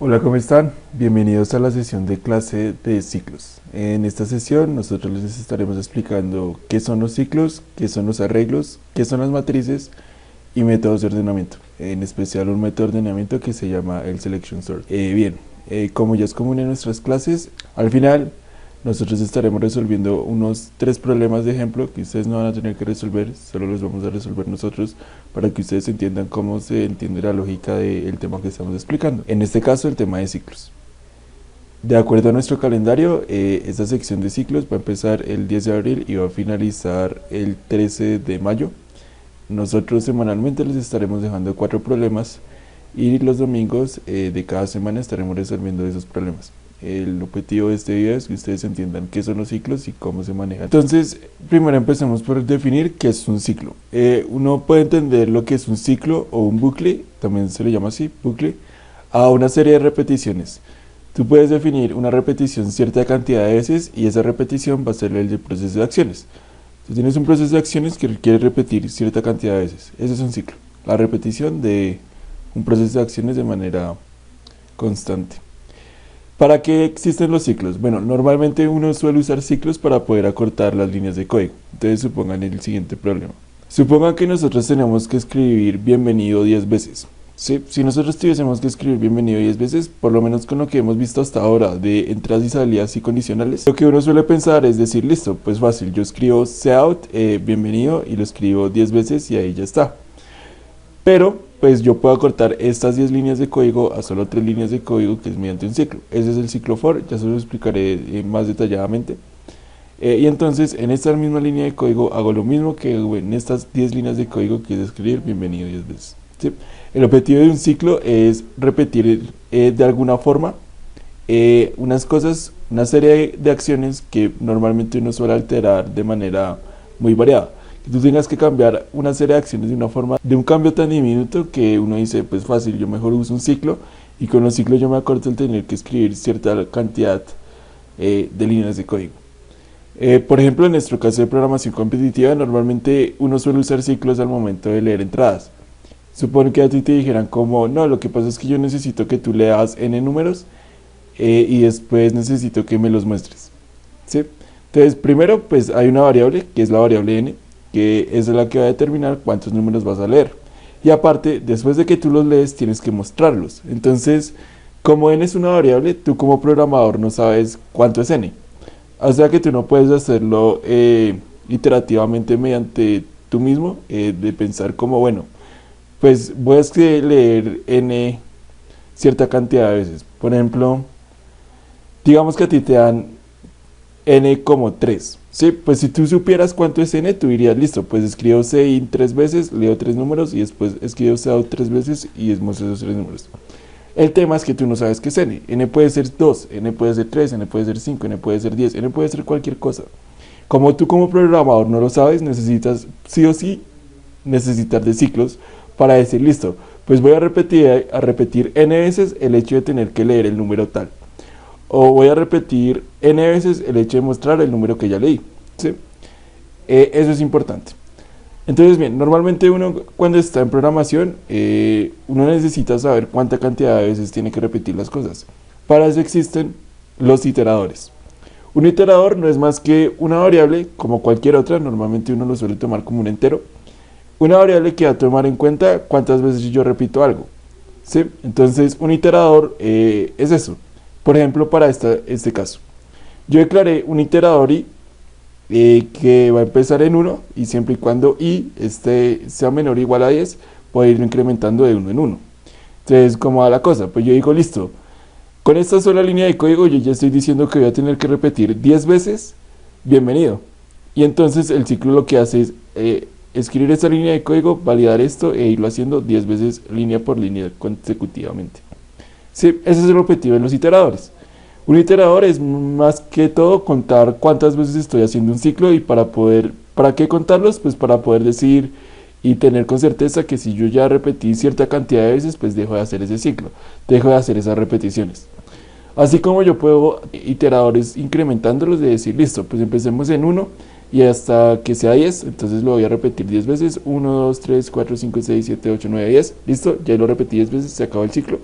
Hola, ¿cómo están? Bienvenidos a la sesión de clase de ciclos. En esta sesión nosotros les estaremos explicando qué son los ciclos, qué son los arreglos, qué son las matrices y métodos de ordenamiento. En especial un método de ordenamiento que se llama el Selection Sort. Como ya es común en nuestras clases, al final nosotros estaremos resolviendo unos 3 problemas de ejemplo que ustedes no van a tener que resolver, solo los vamos a resolver nosotros para que ustedes entiendan cómo se entiende la lógica del tema que estamos explicando. En este caso, el tema de ciclos. De acuerdo a nuestro calendario, esta sección de ciclos va a empezar el 10 de abril y va a finalizar el 13 de mayo. Nosotros semanalmente les estaremos dejando 4 problemas y los domingos de cada semana estaremos resolviendo esos problemas. El objetivo de este video es que ustedes entiendan qué son los ciclos y cómo se manejan. Entonces, primero empecemos por definir qué es un ciclo. Uno puede entender lo que es un ciclo o un bucle, también se le llama así, bucle, a una serie de repeticiones. Tú puedes definir una repetición cierta cantidad de veces y esa repetición va a ser el proceso de acciones. Tú tienes un proceso de acciones que requiere repetir cierta cantidad de veces. Ese es un ciclo, la repetición de un proceso de acciones de manera constante. ¿Para qué existen los ciclos? Bueno, normalmente uno suele usar ciclos para poder acortar las líneas de código. Entonces supongan el siguiente problema. Supongan que nosotros tenemos que escribir bienvenido 10 veces. ¿Sí? Si nosotros tuviésemos que escribir bienvenido 10 veces, por lo menos con lo que hemos visto hasta ahora de entradas y salidas y condicionales, lo que uno suele pensar es decir, listo, pues fácil, yo escribo cout, bienvenido, y lo escribo 10 veces y ahí ya está. Pero pues yo puedo acortar estas 10 líneas de código a solo 3 líneas de código, que es mediante un ciclo. Ese es el ciclo for, ya se lo explicaré más detalladamente. Y entonces en esta misma línea de código hago lo mismo que en estas 10 líneas de código, que es escribir bienvenido 10 veces. ¿Sí? El objetivo de un ciclo es repetir de alguna forma unas cosas, una serie de acciones que normalmente uno suele alterar de manera muy variada. Que tú tengas que cambiar una serie de acciones de una forma, de un cambio tan diminuto que uno dice, pues fácil, yo mejor uso un ciclo y con los ciclos yo me acorto el tener que escribir cierta cantidad de líneas de código. Por ejemplo, en nuestro caso de programación competitiva, normalmente uno suele usar ciclos al momento de leer entradas. Supone que a ti te dijeran como, no, lo que pasa es que yo necesito que tú leas n números y después necesito que me los muestres. ¿Sí? Entonces, primero, pues hay una variable que es la variable n, que es la que va a determinar cuántos números vas a leer. Y aparte, después de que tú los lees, tienes que mostrarlos. Entonces, como n es una variable, tú como programador no sabes cuánto es n. O sea que tú no puedes hacerlo iterativamente mediante tú mismo, de pensar como, bueno, pues voy a leer n cierta cantidad de veces. Por ejemplo, digamos que a ti te dan n como 3. Sí, pues si tú supieras cuánto es n, tú dirías, listo, pues escribo cin 3 veces, leo 3 números y después escribo cout 3 veces y muestro esos 3 números. El tema es que tú no sabes qué es n. N puede ser 2, n puede ser 3, n puede ser 5, n puede ser 10, n puede ser cualquier cosa. Como tú como programador no lo sabes, necesitas sí o sí necesitar de ciclos para decir, listo, pues voy a repetir n veces el hecho de tener que leer el número tal. O voy a repetir n veces el hecho de mostrar el número que ya leí. ¿Sí? Eso es importante. Entonces, bien, normalmente uno cuando está en programación, uno necesita saber cuánta cantidad de veces tiene que repetir las cosas. Para eso existen los iteradores. Un iterador no es más que una variable, como cualquier otra, normalmente uno lo suele tomar como un entero. Una variable que va a tomar en cuenta cuántas veces yo repito algo. ¿Sí? Entonces, un iterador es eso. Por ejemplo, para este caso, yo declaré un iterador i que va a empezar en 1 y siempre y cuando i sea menor o igual a 10, puedo irlo incrementando de 1 en 1. Entonces, ¿cómo va la cosa? Pues yo digo, listo, con esta sola línea de código yo ya estoy diciendo que voy a tener que repetir 10 veces bienvenido. Y entonces el ciclo lo que hace es escribir esta línea de código, validar esto e irlo haciendo 10 veces línea por línea consecutivamente. Sí, ese es el objetivo de los iteradores. Un iterador es más que todo contar cuántas veces estoy haciendo un ciclo y ¿para qué contarlos? Pues para poder decir y tener con certeza que si yo ya repetí cierta cantidad de veces, pues dejo de hacer ese ciclo, dejo de hacer esas repeticiones. Así como yo puedo iteradores incrementándolos de decir, listo, pues empecemos en 1 y hasta que sea 10, entonces lo voy a repetir 10 veces, 1, 2, 3, 4, 5, 6, 7, 8, 9, 10, listo, ya lo repetí 10 veces, se acabó el ciclo.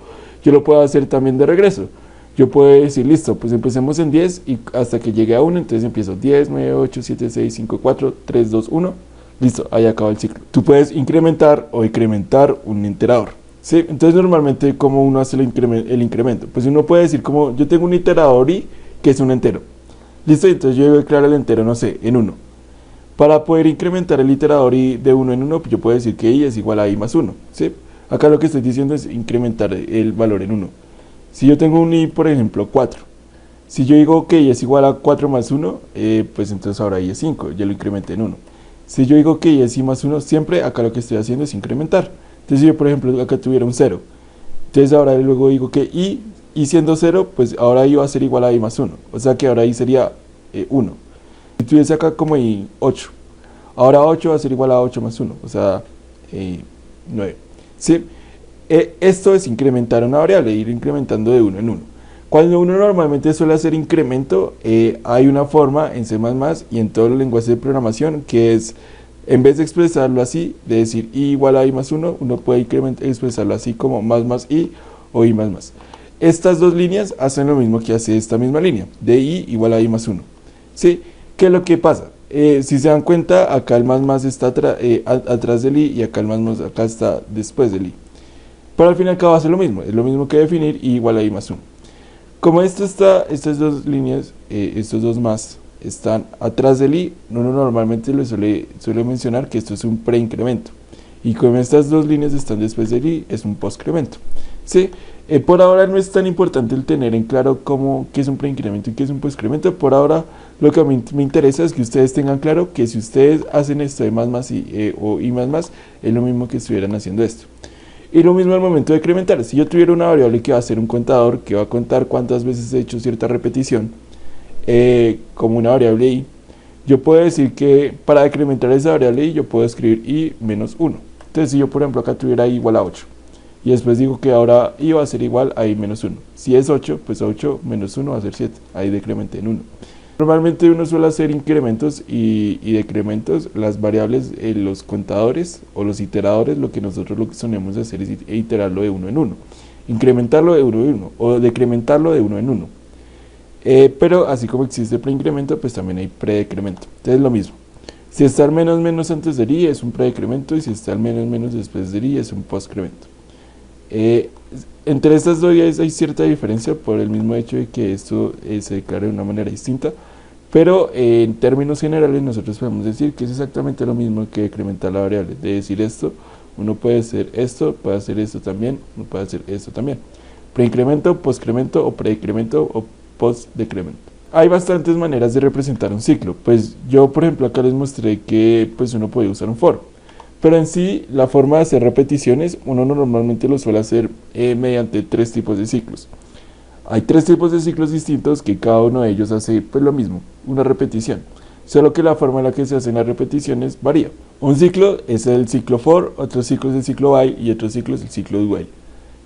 yo lo puedo hacer también de regreso. Yo puedo decir, listo, pues empecemos en 10 y hasta que llegue a 1, entonces empiezo 10, 9, 8, 7, 6, 5, 4, 3, 2, 1. Listo, ahí acaba el ciclo. Tú puedes incrementar o decrementar un iterador. ¿Sí? Entonces normalmente, ¿cómo uno hace el incremento? Pues uno puede decir como, yo tengo un iterador i que es un entero. Listo, entonces yo declaro el entero, no sé, en 1. Para poder incrementar el iterador i de 1 en 1, yo puedo decir que i es igual a i más 1. ¿Sí? Acá lo que estoy diciendo es incrementar el valor en 1. Si yo tengo un i, por ejemplo, 4. Si yo digo que i es igual a 4 más 1, pues entonces ahora i es 5, ya lo incrementé en 1. Si yo digo que i es i más 1, siempre acá lo que estoy haciendo es incrementar. Entonces si yo, por ejemplo, acá tuviera un 0, entonces ahora luego digo que i siendo 0, pues ahora i va a ser igual a i más 1. O sea que ahora i sería 1. Si tuviese acá como i 8, ahora 8 va a ser igual a 8 más 1, o sea, 9. ¿Sí? Esto es incrementar una variable, ir incrementando de 1 en 1. Cuando uno normalmente suele hacer incremento, hay una forma en C++ y en todos los lenguajes de programación que es, en vez de expresarlo así, de decir i igual a i más 1, uno puede expresarlo así como más i o i más. Estas dos líneas hacen lo mismo que hace esta misma línea, de i igual a i más 1. ¿Sí? ¿Qué es lo que pasa? Si se dan cuenta, acá el más está atrás del i y acá el más acá está después del i. Pero al fin y al cabo hace lo mismo, es lo mismo que definir i igual a i más 1. Como estas dos líneas, estos dos más, están atrás del i, uno normalmente le suele mencionar que esto es un preincremento. Y como estas dos líneas están después del i, es un postcremento. ¿Sí? Por ahora no es tan importante el tener en claro qué es un preincremento y qué es un postcremento. Por ahora lo que a mí me interesa es que ustedes tengan claro que si ustedes hacen esto de más i o i más, es lo mismo que estuvieran haciendo esto. Y lo mismo al momento de decrementar. Si yo tuviera una variable que va a ser un contador, que va a contar cuántas veces he hecho cierta repetición, como una variable i, yo puedo decir que para decrementar esa variable i, yo puedo escribir i menos 1. Entonces si yo por ejemplo acá tuviera i igual a 8, y después digo que ahora i va a ser igual a i menos 1. Si es 8, pues 8 menos 1 va a ser 7. Ahí decrementé en 1. Normalmente uno suele hacer incrementos y decrementos, las variables, los contadores o los iteradores, lo que nosotros lo que solemos hacer es iterarlo de 1 en 1, incrementarlo de 1 en 1 o decrementarlo de 1 en 1. Pero así como existe preincremento, pues también hay predecremento. Entonces lo mismo. Si está el menos antes del i es un predecremento y si está el menos después del i es un postcremento. Entre estas dos hay cierta diferencia por el mismo hecho de que esto se declara de una manera distinta, pero en términos generales nosotros podemos decir que es exactamente lo mismo que decrementar la variable. De decir esto, uno puede hacer esto, puede hacer esto también, uno puede hacer esto también. Preincremento, postcremento o predecremento o postdecremento. Hay bastantes maneras de representar un ciclo. Pues yo por ejemplo acá les mostré que pues uno puede usar un for. Pero en sí, la forma de hacer repeticiones, uno normalmente lo suele hacer mediante tres tipos de ciclos. Hay tres tipos de ciclos distintos que cada uno de ellos hace pues lo mismo, una repetición. Solo que la forma en la que se hacen las repeticiones varía. Un ciclo es el ciclo for, otro ciclo es el ciclo while y otro ciclo es el ciclo do while.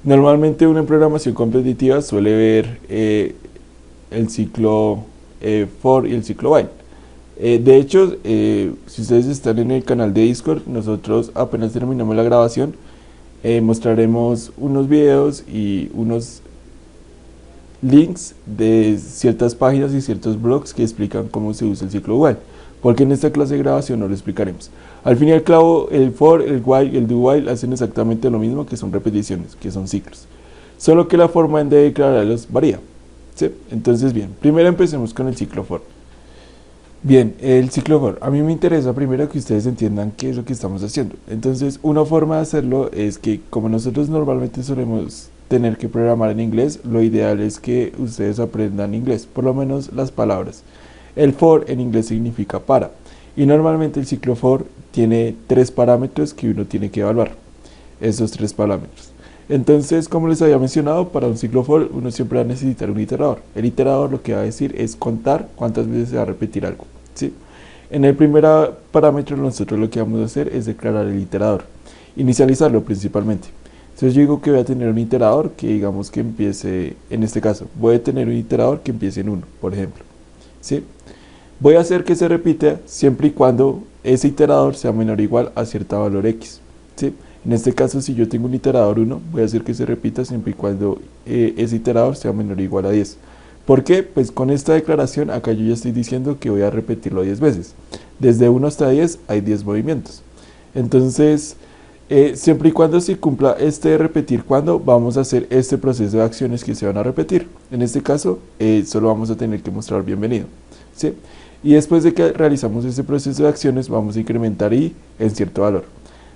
Normalmente uno en programación competitiva suele ver el ciclo for y el ciclo while. De hecho, si ustedes están en el canal de Discord, nosotros apenas terminamos la grabación, mostraremos unos videos y unos links de ciertas páginas y ciertos blogs que explican cómo se usa el ciclo while, porque en esta clase de grabación no lo explicaremos. Al fin y al cabo, el for, el while y el do while hacen exactamente lo mismo, que son repeticiones, que son ciclos, solo que la forma de declararlos varía. ¿Sí? Entonces bien, primero empecemos con el ciclo for. Bien, el ciclo for. A mí me interesa primero que ustedes entiendan qué es lo que estamos haciendo. Entonces, una forma de hacerlo es que como nosotros normalmente solemos tener que programar en inglés, lo ideal es que ustedes aprendan inglés, por lo menos las palabras. El for en inglés significa para, y normalmente el ciclo for tiene tres parámetros que uno tiene que evaluar, esos tres parámetros. Entonces, como les había mencionado, para un ciclo for uno siempre va a necesitar un iterador. El iterador lo que va a decir es contar cuántas veces se va a repetir algo, ¿sí? En el primer parámetro nosotros lo que vamos a hacer es declarar el iterador, inicializarlo principalmente. Entonces yo digo que voy a tener un iterador que digamos que empiece, en este caso, voy a tener un iterador que empiece en 1, por ejemplo, ¿sí? Voy a hacer que se repita siempre y cuando ese iterador sea menor o igual a cierto valor x, ¿sí? En este caso, si yo tengo un iterador 1, voy a hacer que se repita siempre y cuando ese iterador sea menor o igual a 10. ¿Por qué? Pues con esta declaración acá yo ya estoy diciendo que voy a repetirlo 10 veces. Desde 1 hasta 10 hay 10 movimientos. Entonces, siempre y cuando se cumpla este de repetir cuando, vamos a hacer este proceso de acciones que se van a repetir. En este caso, solo vamos a tener que mostrar bienvenido, ¿sí? Y después de que realizamos este proceso de acciones, vamos a incrementar i en cierto valor.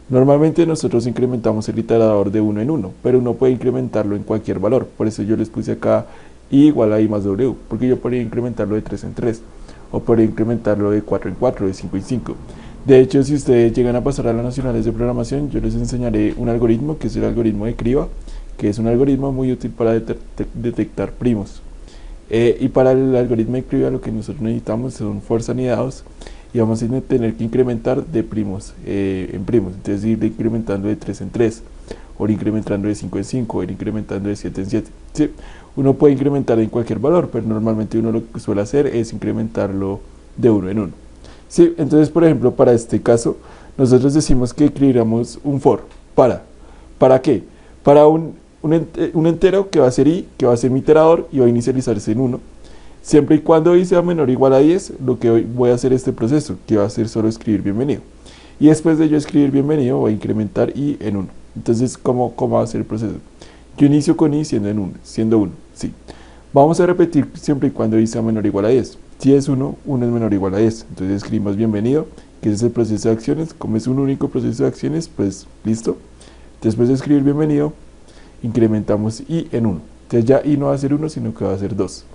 Normalmente nosotros incrementamos el iterador de 1 en 1, pero uno puede incrementarlo en cualquier valor. Por eso yo les puse acá i igual a i más w, porque yo podría incrementarlo de 3 en 3, o podría incrementarlo de 4 en 4, de 5 en 5. De hecho, si ustedes llegan a pasar a las nacionales de programación, yo les enseñaré un algoritmo que es el algoritmo de Kriva, que es un algoritmo muy útil para detectar primos. Y para el algoritmo de Kriva lo que nosotros necesitamos son for anidados, y vamos a tener que incrementar de primos en primos, entonces ir incrementando de 3 en 3, o ir incrementando de 5 en 5, o ir incrementando de 7 en 7. ¿Sí? Uno puede incrementar en cualquier valor, pero normalmente uno lo que suele hacer es incrementarlo de 1 en 1. ¿Sí? Entonces, por ejemplo, para este caso, nosotros decimos que escribiríamos un for. ¿Para qué? Para un entero que va a ser i, que va a ser mi iterador y va a inicializarse en 1. Siempre y cuando i sea menor o igual a 10, lo que voy a hacer este proceso, que va a ser solo escribir bienvenido. Y después de yo escribir bienvenido, voy a incrementar i en 1. Entonces, ¿cómo va a ser el proceso? Yo inicio con i siendo 1, sí. Vamos a repetir siempre y cuando i sea menor o igual a 10. Si es 1, 1 es menor o igual a 10. Entonces escribimos bienvenido, que ese es el proceso de acciones. Como es un único proceso de acciones, pues listo. Después de escribir bienvenido, incrementamos i en 1. Entonces ya i no va a ser 1, sino que va a ser 2.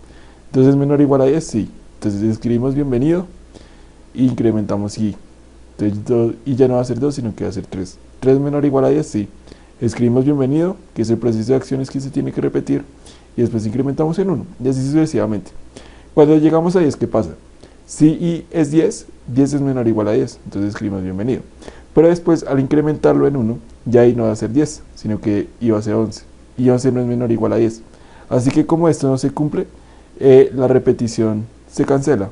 Entonces menor o igual a 10, sí. Entonces escribimos bienvenido e incrementamos i. Entonces i ya no va a ser 2, sino que va a ser 3. 3 menor o igual a 10, sí. Escribimos bienvenido, que es el proceso de acciones que se tiene que repetir, y después incrementamos en 1, y así sucesivamente. Cuando llegamos a 10, ¿qué pasa? Si i es 10, 10 es menor o igual a 10, entonces escribimos bienvenido. Pero después, al incrementarlo en 1, ya i no va a ser 10, sino que i va a ser 11. Y 11 no es menor o igual a 10. Así que como esto no se cumple, la repetición se cancela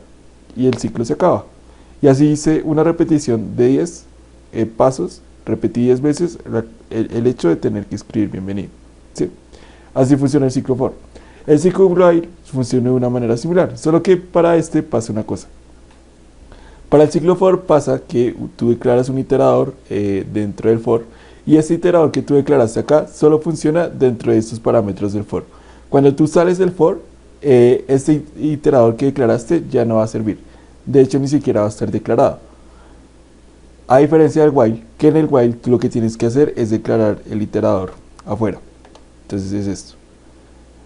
y el ciclo se acaba. Y así hice una repetición de 10 pasos, repetí 10 veces el hecho de tener que escribir bienvenido. ¿Sí? Así funciona el ciclo for. El ciclo while funciona de una manera similar, solo que para este pasa una cosa. Para el ciclo for pasa que tú declaras un iterador dentro del for, y ese iterador que tú declaraste acá solo funciona dentro de estos parámetros del for. Cuando tú sales del for, este iterador que declaraste ya no va a servir. De hecho, ni siquiera va a estar declarado. A diferencia del while, que en el while tú lo que tienes que hacer es declarar el iterador afuera. Entonces es esto.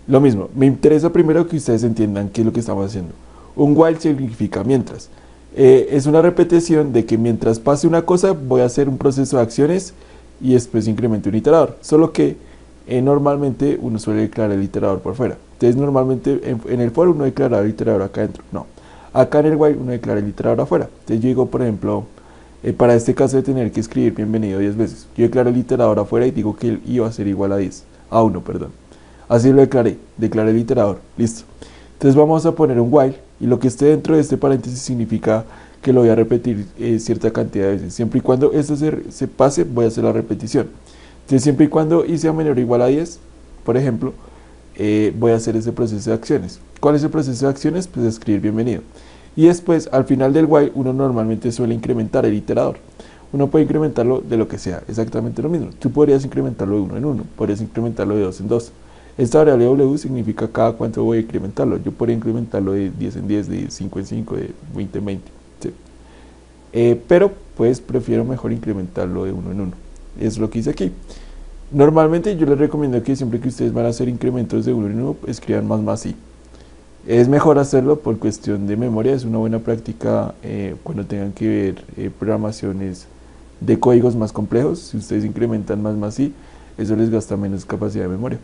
Lo mismo, me interesa primero que ustedes entiendan qué es lo que estamos haciendo. Un while significa mientras. Es una repetición de que mientras pase una cosa voy a hacer un proceso de acciones y después incremento un iterador. Solo que normalmente uno suele declarar el iterador por fuera. Entonces normalmente en el for uno declara el iterador acá adentro. No, acá en el while uno declara el iterador afuera. Entonces yo digo, por ejemplo, para este caso de tener que escribir bienvenido 10 veces, yo declaro el iterador afuera y digo que el i va a ser igual a 10, a 1, perdón. Así lo declaré el iterador, listo. Entonces vamos a poner un while, y lo que esté dentro de este paréntesis significa que lo voy a repetir cierta cantidad de veces. Siempre y cuando esto se pase, voy a hacer la repetición. Entonces siempre y cuando i sea menor o igual a 10, por ejemplo, voy a hacer ese proceso de acciones. ¿Cuál es el proceso de acciones? Pues escribir bienvenido. Y después, al final del while, uno normalmente suele incrementar el iterador. Uno puede incrementarlo de lo que sea, exactamente lo mismo. Tú podrías incrementarlo de 1 en 1, podrías incrementarlo de 2 en 2. Esta variable w significa cada cuánto voy a incrementarlo. Yo podría incrementarlo de 10 en 10, de 5 en 5, de 20 en 20. ¿Sí? Pero pues prefiero mejor incrementarlo de 1 en 1. Es lo que hice aquí. Normalmente yo les recomiendo que siempre que ustedes van a hacer incrementos de 1 en 1, escriban más i. Es mejor hacerlo por cuestión de memoria, es una buena práctica cuando tengan que ver programaciones de códigos más complejos. Si ustedes incrementan más i, eso les gasta menos capacidad de memoria.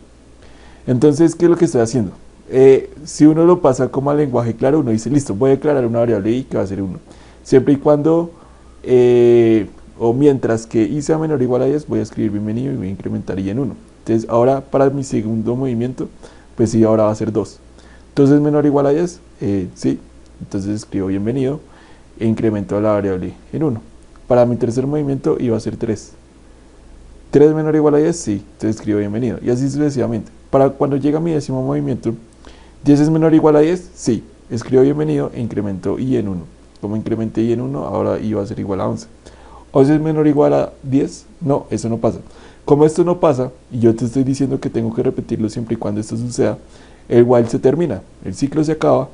Entonces, ¿qué es lo que estoy haciendo? Si uno lo pasa como al lenguaje claro, uno dice, listo, voy a declarar una variable i que va a ser 1. Siempre y cuando, o mientras que i sea menor o igual a 10, voy a escribir bienvenido y voy a incrementar i en 1. Entonces, ahora para mi segundo movimiento, pues i ahora va a ser 2. Entonces, menor o igual a 10, sí. Entonces escribo bienvenido e incremento la variable en 1. Para mi tercer movimiento i va a ser 3. 3 menor o igual a 10, sí, entonces escribo bienvenido, y así sucesivamente. Para cuando llega mi décimo movimiento, 10 es menor o igual a 10, sí, escribo bienvenido e incremento i en 1. Como incrementé i en 1, ahora i va a ser igual a 11. 11 es menor o igual a 10, no, eso no pasa. Como esto no pasa, y yo te estoy diciendo que tengo que repetirlo siempre y cuando esto suceda, el while se termina, el ciclo se acaba,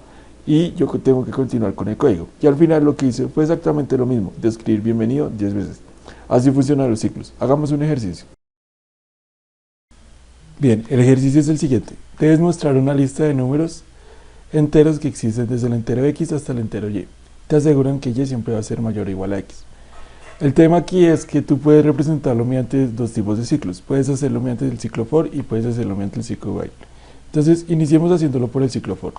y yo tengo que continuar con el código. Y al final lo que hice fue exactamente lo mismo, de escribir bienvenido 10 veces. Así funcionan los ciclos. Hagamos un ejercicio. Bien, el ejercicio es el siguiente. Debes mostrar una lista de números enteros que existen desde el entero x hasta el entero y. Te aseguran que y siempre va a ser mayor o igual a x. El tema aquí es que tú puedes representarlo mediante dos tipos de ciclos. Puedes hacerlo mediante el ciclo for y puedes hacerlo mediante el ciclo while. Entonces, iniciemos haciéndolo por el ciclo for.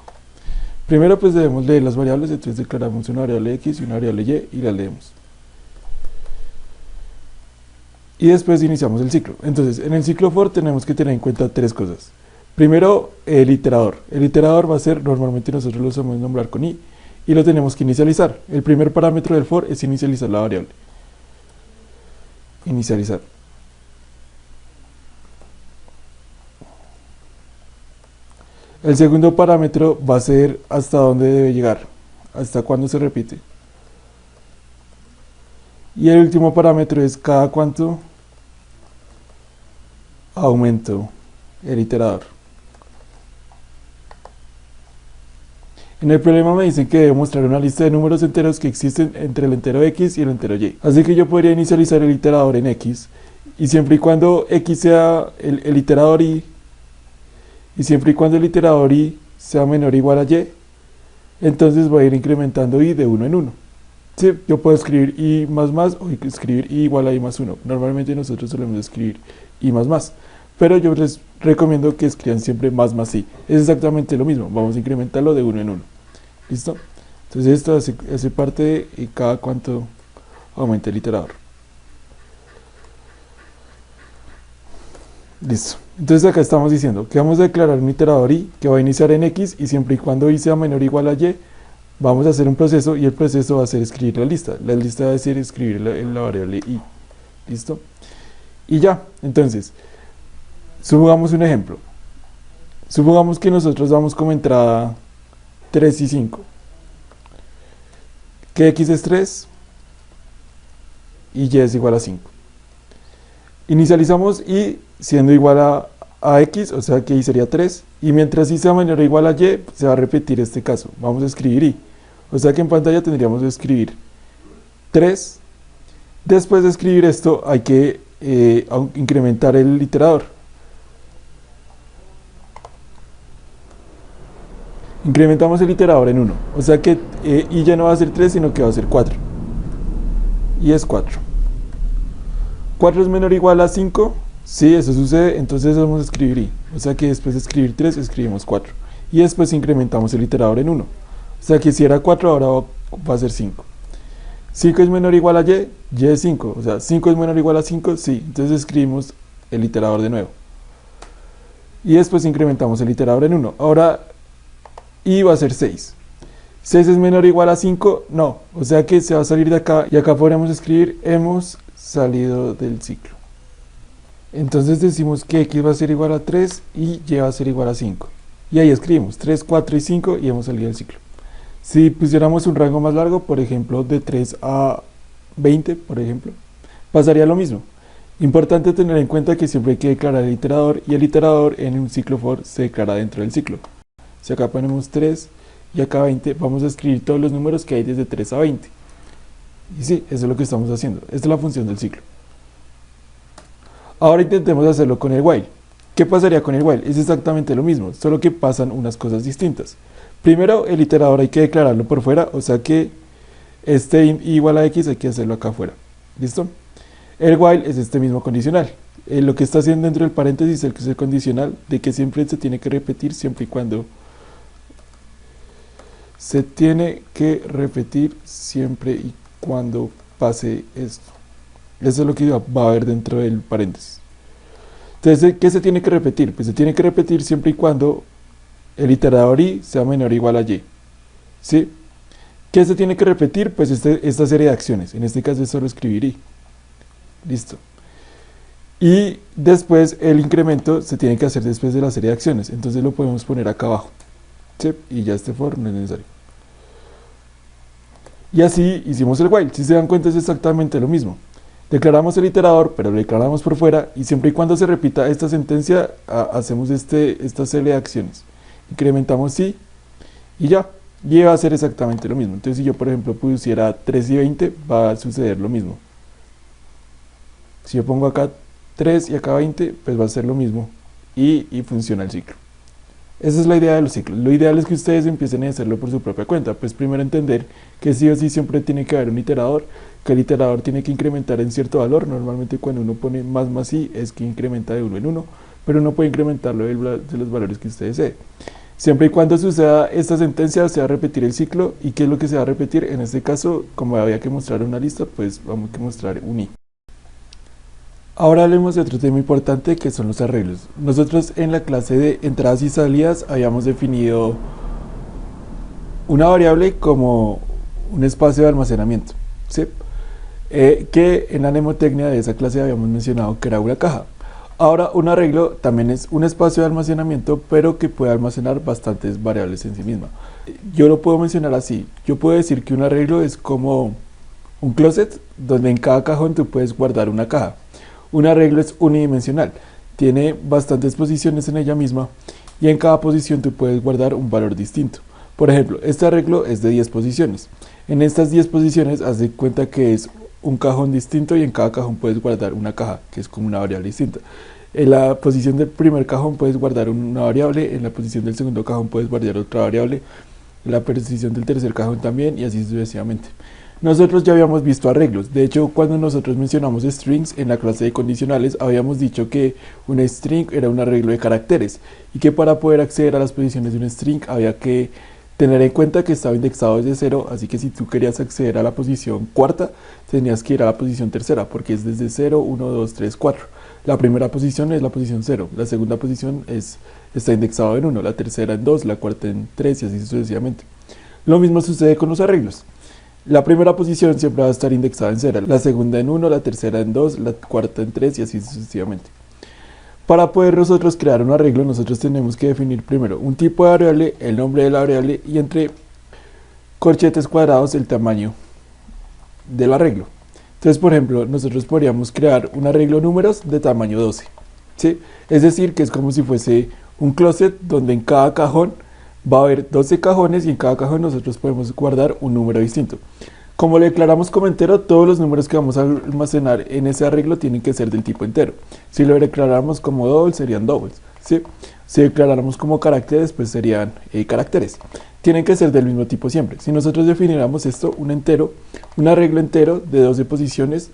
Primero pues debemos leer las variables, entonces declaramos una variable x y una variable y la leemos. Y después iniciamos el ciclo. Entonces, en el ciclo for tenemos que tener en cuenta tres cosas. Primero, el iterador. El iterador va a ser, normalmente nosotros lo sabemos nombrar con i, y lo tenemos que inicializar. El primer parámetro del for es inicializar la variable. Inicializar. El segundo parámetro va a ser hasta dónde debe llegar, hasta cuándo se repite. Y el último parámetro es cada cuánto aumento el iterador. En el problema me dicen que debo mostrar una lista de números enteros que existen entre el entero x y el entero y. Así que yo podría inicializar el iterador en x, y siempre y cuando x sea el iterador y siempre y cuando el iterador i sea menor o igual a y, entonces voy a ir incrementando i de 1 en 1. Sí, yo puedo escribir i más más o escribir i igual a i más 1. Normalmente nosotros solemos escribir i más más, pero yo les recomiendo que escriban siempre más i. Es exactamente lo mismo, vamos a incrementarlo de 1 en 1. ¿Listo? Entonces esto hace parte de cada cuánto aumenta el iterador. Listo. Entonces acá estamos diciendo que vamos a declarar un iterador i que va a iniciar en x, y siempre y cuando i sea menor o igual a y, vamos a hacer un proceso, y el proceso va a ser escribir la lista. La lista va a ser escribir la variable i. ¿Listo? Y ya, entonces, supongamos un ejemplo. Supongamos que nosotros damos como entrada 3 y 5. Que x es 3 y y es igual a 5. Inicializamos y siendo igual a x, o sea que y sería 3, y mientras y sea menor o igual a y, se va a repetir este caso. Vamos a escribir y. O sea que en pantalla tendríamos que escribir 3. Después de escribir esto hay que incrementar el iterador. Incrementamos el iterador en 1, o sea que y ya no va a ser 3, sino que va a ser 4. Y es 4. 4 es menor o igual a 5. Sí, eso sucede, entonces vamos a escribir i. O sea que después de escribir 3, escribimos 4. Y después incrementamos el iterador en 1. O sea que si era 4, ahora va a ser 5. 5 es menor o igual a y es 5. O sea, 5 es menor o igual a 5, sí. Entonces escribimos el iterador de nuevo. Y después incrementamos el iterador en 1. Ahora i va a ser 6. 6 es menor o igual a 5, no. O sea que se va a salir de acá, y acá podríamos escribir hemos salido del ciclo. Entonces decimos que x va a ser igual a 3 y y va a ser igual a 5. Y ahí escribimos 3, 4 y 5 y hemos salido del ciclo. Si pusiéramos un rango más largo, por ejemplo de 3 a 20, por ejemplo, pasaría lo mismo. Importante tener en cuenta que siempre hay que declarar el iterador, y el iterador en un ciclo for se declara dentro del ciclo. Si acá ponemos 3 y acá 20, vamos a escribir todos los números que hay desde 3 a 20. Y sí, eso es lo que estamos haciendo. Esta es la función del ciclo. Ahora intentemos hacerlo con el while. ¿Qué pasaría con el while? Es exactamente lo mismo, solo que pasan unas cosas distintas. Primero, el iterador hay que declararlo por fuera, o sea que este igual a x hay que hacerlo acá afuera. ¿Listo? El while es este mismo condicional. Lo que está haciendo dentro del paréntesis es el condicional de que siempre se tiene que repetir siempre y cuando pase esto. Eso es lo que va a haber dentro del paréntesis. Entonces, ¿qué se tiene que repetir? Pues se tiene que repetir siempre y cuando el iterador i sea menor o igual a y. ¿Sí? ¿Qué se tiene que repetir? Pues esta serie de acciones. En este caso es solo escribir i. Listo. Y después el incremento se tiene que hacer después de la serie de acciones. Entonces lo podemos poner acá abajo. ¿Sí? Y ya este for no es necesario. Y así hicimos el while. Si se dan cuenta es exactamente lo mismo. Declaramos el iterador, pero lo declaramos por fuera, y siempre y cuando se repita esta sentencia, hacemos esta serie de acciones. Incrementamos sí, y ya. Y va a ser exactamente lo mismo. Entonces si yo por ejemplo pusiera 3 y 20, va a suceder lo mismo. Si yo pongo acá 3 y acá 20, pues va a ser lo mismo. Y funciona el ciclo. Esa es la idea de los ciclos. Lo ideal es que ustedes empiecen a hacerlo por su propia cuenta. Pues primero entender que sí o sí siempre tiene que haber un iterador, que el iterador tiene que incrementar en cierto valor. Normalmente cuando uno pone más y es que incrementa de 1 en 1, pero uno puede incrementarlo de los valores que usted desee. Siempre y cuando suceda esta sentencia, se va a repetir el ciclo. ¿Y qué es lo que se va a repetir? En este caso, como había que mostrar una lista, pues vamos a mostrar un i. Ahora hablemos de otro tema importante, que son los arreglos. Nosotros en la clase de entradas y salidas habíamos definido una variable como un espacio de almacenamiento, ¿sí? Que en la mnemotecnia de esa clase habíamos mencionado que era una caja. Ahora un arreglo también es un espacio de almacenamiento, pero que puede almacenar bastantes variables en sí misma. Yo lo puedo mencionar así. Yo puedo decir que un arreglo es como un closet donde en cada cajón tú puedes guardar una caja. Un arreglo es unidimensional, tiene bastantes posiciones en ella misma y en cada posición tú puedes guardar un valor distinto. Por ejemplo, este arreglo es de 10 posiciones. En estas 10 posiciones haz de cuenta que es un cajón distinto y en cada cajón puedes guardar una caja, que es como una variable distinta. En la posición del primer cajón puedes guardar una variable, en la posición del segundo cajón puedes guardar otra variable, en la posición del tercer cajón también, y así sucesivamente. Nosotros ya habíamos visto arreglos. De hecho, cuando nosotros mencionamos strings en la clase de condicionales, habíamos dicho que un string era un arreglo de caracteres y que para poder acceder a las posiciones de un string había que tener en cuenta que estaba indexado desde 0, así que si tú querías acceder a la posición cuarta, tenías que ir a la posición tercera, porque es desde 0, 1, 2, 3, 4. La primera posición es la posición 0, la segunda posición está indexado en 1, la tercera en 2, la cuarta en 3 y así sucesivamente. Lo mismo sucede con los arreglos. La primera posición siempre va a estar indexada en 0, la segunda en 1, la tercera en 2, la cuarta en 3 y así sucesivamente. Para poder nosotros crear un arreglo, nosotros tenemos que definir primero un tipo de variable, el nombre de la variable y entre corchetes cuadrados el tamaño del arreglo. Entonces, por ejemplo, nosotros podríamos crear un arreglo números de tamaño 12, ¿sí? Es decir, que es como si fuese un closet donde en cada cajón va a haber 12 cajones y en cada cajón nosotros podemos guardar un número distinto. Como le declaramos como entero, todos los números que vamos a almacenar en ese arreglo tienen que ser del tipo entero. Si lo declaráramos como double, serían doubles, ¿sí? Si declaráramos como caracteres, pues serían caracteres. Tienen que ser del mismo tipo siempre. Si nosotros definiéramos esto, un arreglo entero de 12 posiciones,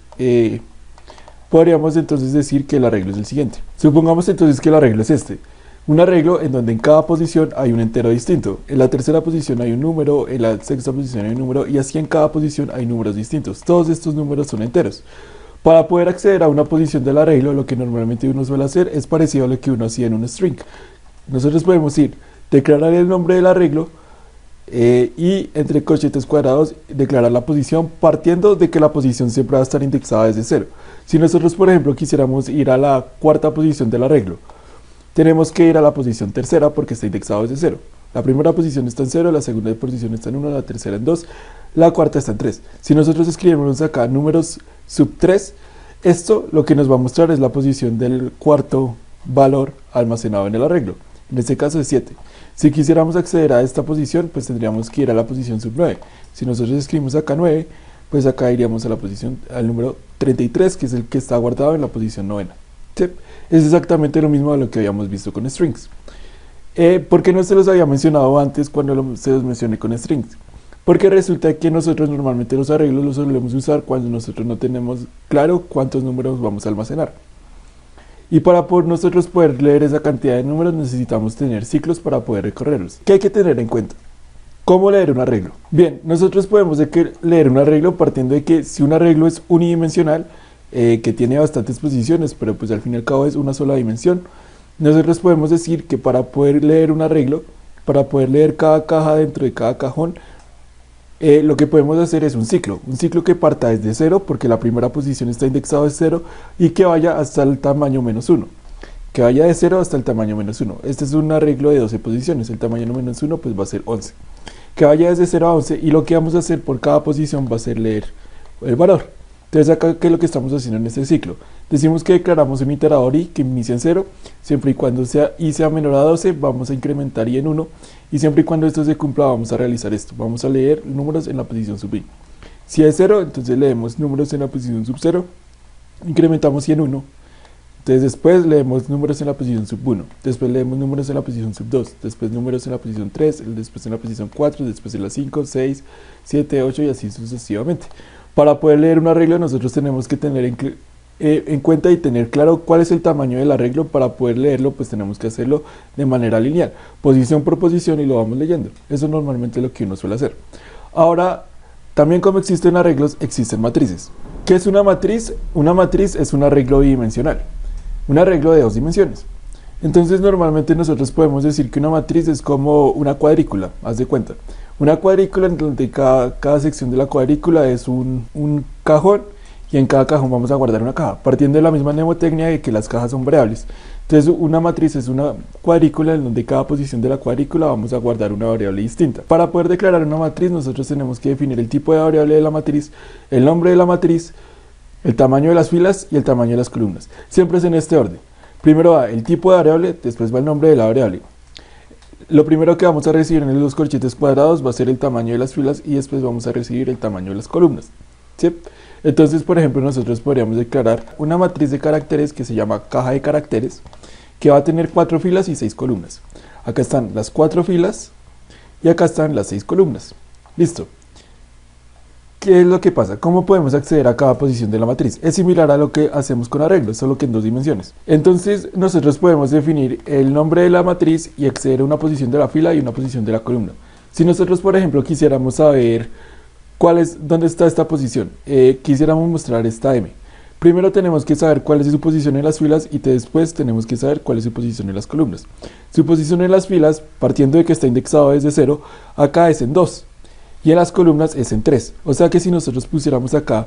podríamos entonces decir que el arreglo es el siguiente. Supongamos entonces que el arreglo es este. Un arreglo en donde en cada posición hay un entero distinto. En la tercera posición hay un número, en la sexta posición hay un número y así en cada posición hay números distintos. Todos estos números son enteros. Para poder acceder a una posición del arreglo, lo que normalmente uno suele hacer es parecido a lo que uno hacía en un string. Nosotros podemos declarar el nombre del arreglo y entre corchetes cuadrados declarar la posición partiendo de que la posición siempre va a estar indexada desde 0. Si nosotros, por ejemplo, quisiéramos ir a la cuarta posición del arreglo, tenemos que ir a la posición tercera porque está indexado desde 0. La primera posición está en 0, la segunda posición está en 1, la tercera en 2, la cuarta está en 3. Si nosotros escribimos acá números sub 3, esto lo que nos va a mostrar es la posición del cuarto valor almacenado en el arreglo. En este caso es 7. Si quisiéramos acceder a esta posición, pues tendríamos que ir a la posición sub 9. Si nosotros escribimos acá 9, pues acá iríamos a la posición, al número 33, que es el que está guardado en la posición novena. ¿Sí? Es exactamente lo mismo de lo que habíamos visto con strings. ¿Por qué no se los había mencionado antes cuando se los mencioné con strings? Porque resulta que nosotros normalmente los arreglos los solemos usar cuando nosotros no tenemos claro cuántos números vamos a almacenar. Y para nosotros poder leer esa cantidad de números necesitamos tener ciclos para poder recorrerlos. ¿Qué hay que tener en cuenta? ¿Cómo leer un arreglo? Bien, nosotros podemos leer un arreglo partiendo de que si un arreglo es unidimensional, que tiene bastantes posiciones, pero pues al fin y al cabo es una sola dimensión, nosotros podemos decir que para poder leer un arreglo, para poder leer cada caja dentro de cada cajón, lo que podemos hacer es un ciclo que parta desde 0, porque la primera posición está indexada de 0, y que vaya hasta el tamaño -1. Que vaya de 0 hasta el tamaño -1. Este es un arreglo de 12 posiciones, el tamaño -1 pues va a ser 11. Que vaya desde 0 a 11, y lo que vamos a hacer por cada posición va a ser leer el valor. Entonces acá, ¿qué es lo que estamos haciendo en este ciclo? Decimos que declaramos un iterador i que inicia en 0, siempre y cuando i sea menor a 12, vamos a incrementar i en 1, y siempre y cuando esto se cumpla vamos a realizar esto, vamos a leer números en la posición sub i. Si es 0, entonces leemos números en la posición sub 0, incrementamos i en 1, entonces después leemos números en la posición sub 1, después leemos números en la posición sub 2, después números en la posición 3, después en la posición 4, después en la 5, 6, 7, 8 y así sucesivamente. Para poder leer un arreglo nosotros tenemos que tener en cuenta y tener claro cuál es el tamaño del arreglo. Para poder leerlo pues tenemos que hacerlo de manera lineal, posición por posición, y lo vamos leyendo. Eso normalmente es lo que uno suele hacer. Ahora, también como existen arreglos, existen matrices. ¿Qué es una matriz? Una matriz es un arreglo bidimensional, un arreglo de 2 dimensiones. Entonces normalmente nosotros podemos decir que una matriz es como una cuadrícula, haz de cuenta. Una cuadrícula en donde cada sección de la cuadrícula es un cajón, y en cada cajón vamos a guardar una caja, partiendo de la misma mnemotecnia de que las cajas son variables. Entonces una matriz es una cuadrícula en donde cada posición de la cuadrícula vamos a guardar una variable distinta. Para poder declarar una matriz nosotros tenemos que definir el tipo de variable de la matriz, el nombre de la matriz, el tamaño de las filas y el tamaño de las columnas. Siempre es en este orden. Primero va el tipo de variable, después va el nombre de la variable. Lo primero que vamos a recibir en los corchetes cuadrados va a ser el tamaño de las filas, y después vamos a recibir el tamaño de las columnas, ¿sí? Entonces, por ejemplo, nosotros podríamos declarar una matriz de caracteres que se llama caja de caracteres, que va a tener 4 filas y 6 columnas. Acá están las 4 filas y acá están las 6 columnas. Listo. ¿Qué es lo que pasa? ¿Cómo podemos acceder a cada posición de la matriz? Es similar a lo que hacemos con arreglos, solo que en 2 dimensiones. Entonces nosotros podemos definir el nombre de la matriz y acceder a una posición de la fila y una posición de la columna. Si nosotros, por ejemplo, quisiéramos saber dónde está esta posición, quisiéramos mostrar esta M, primero tenemos que saber cuál es su posición en las filas, y después tenemos que saber cuál es su posición en las columnas. Su posición en las filas, partiendo de que está indexado desde 0, acá es en 2. Y en las columnas es en 3, o sea que si nosotros pusiéramos acá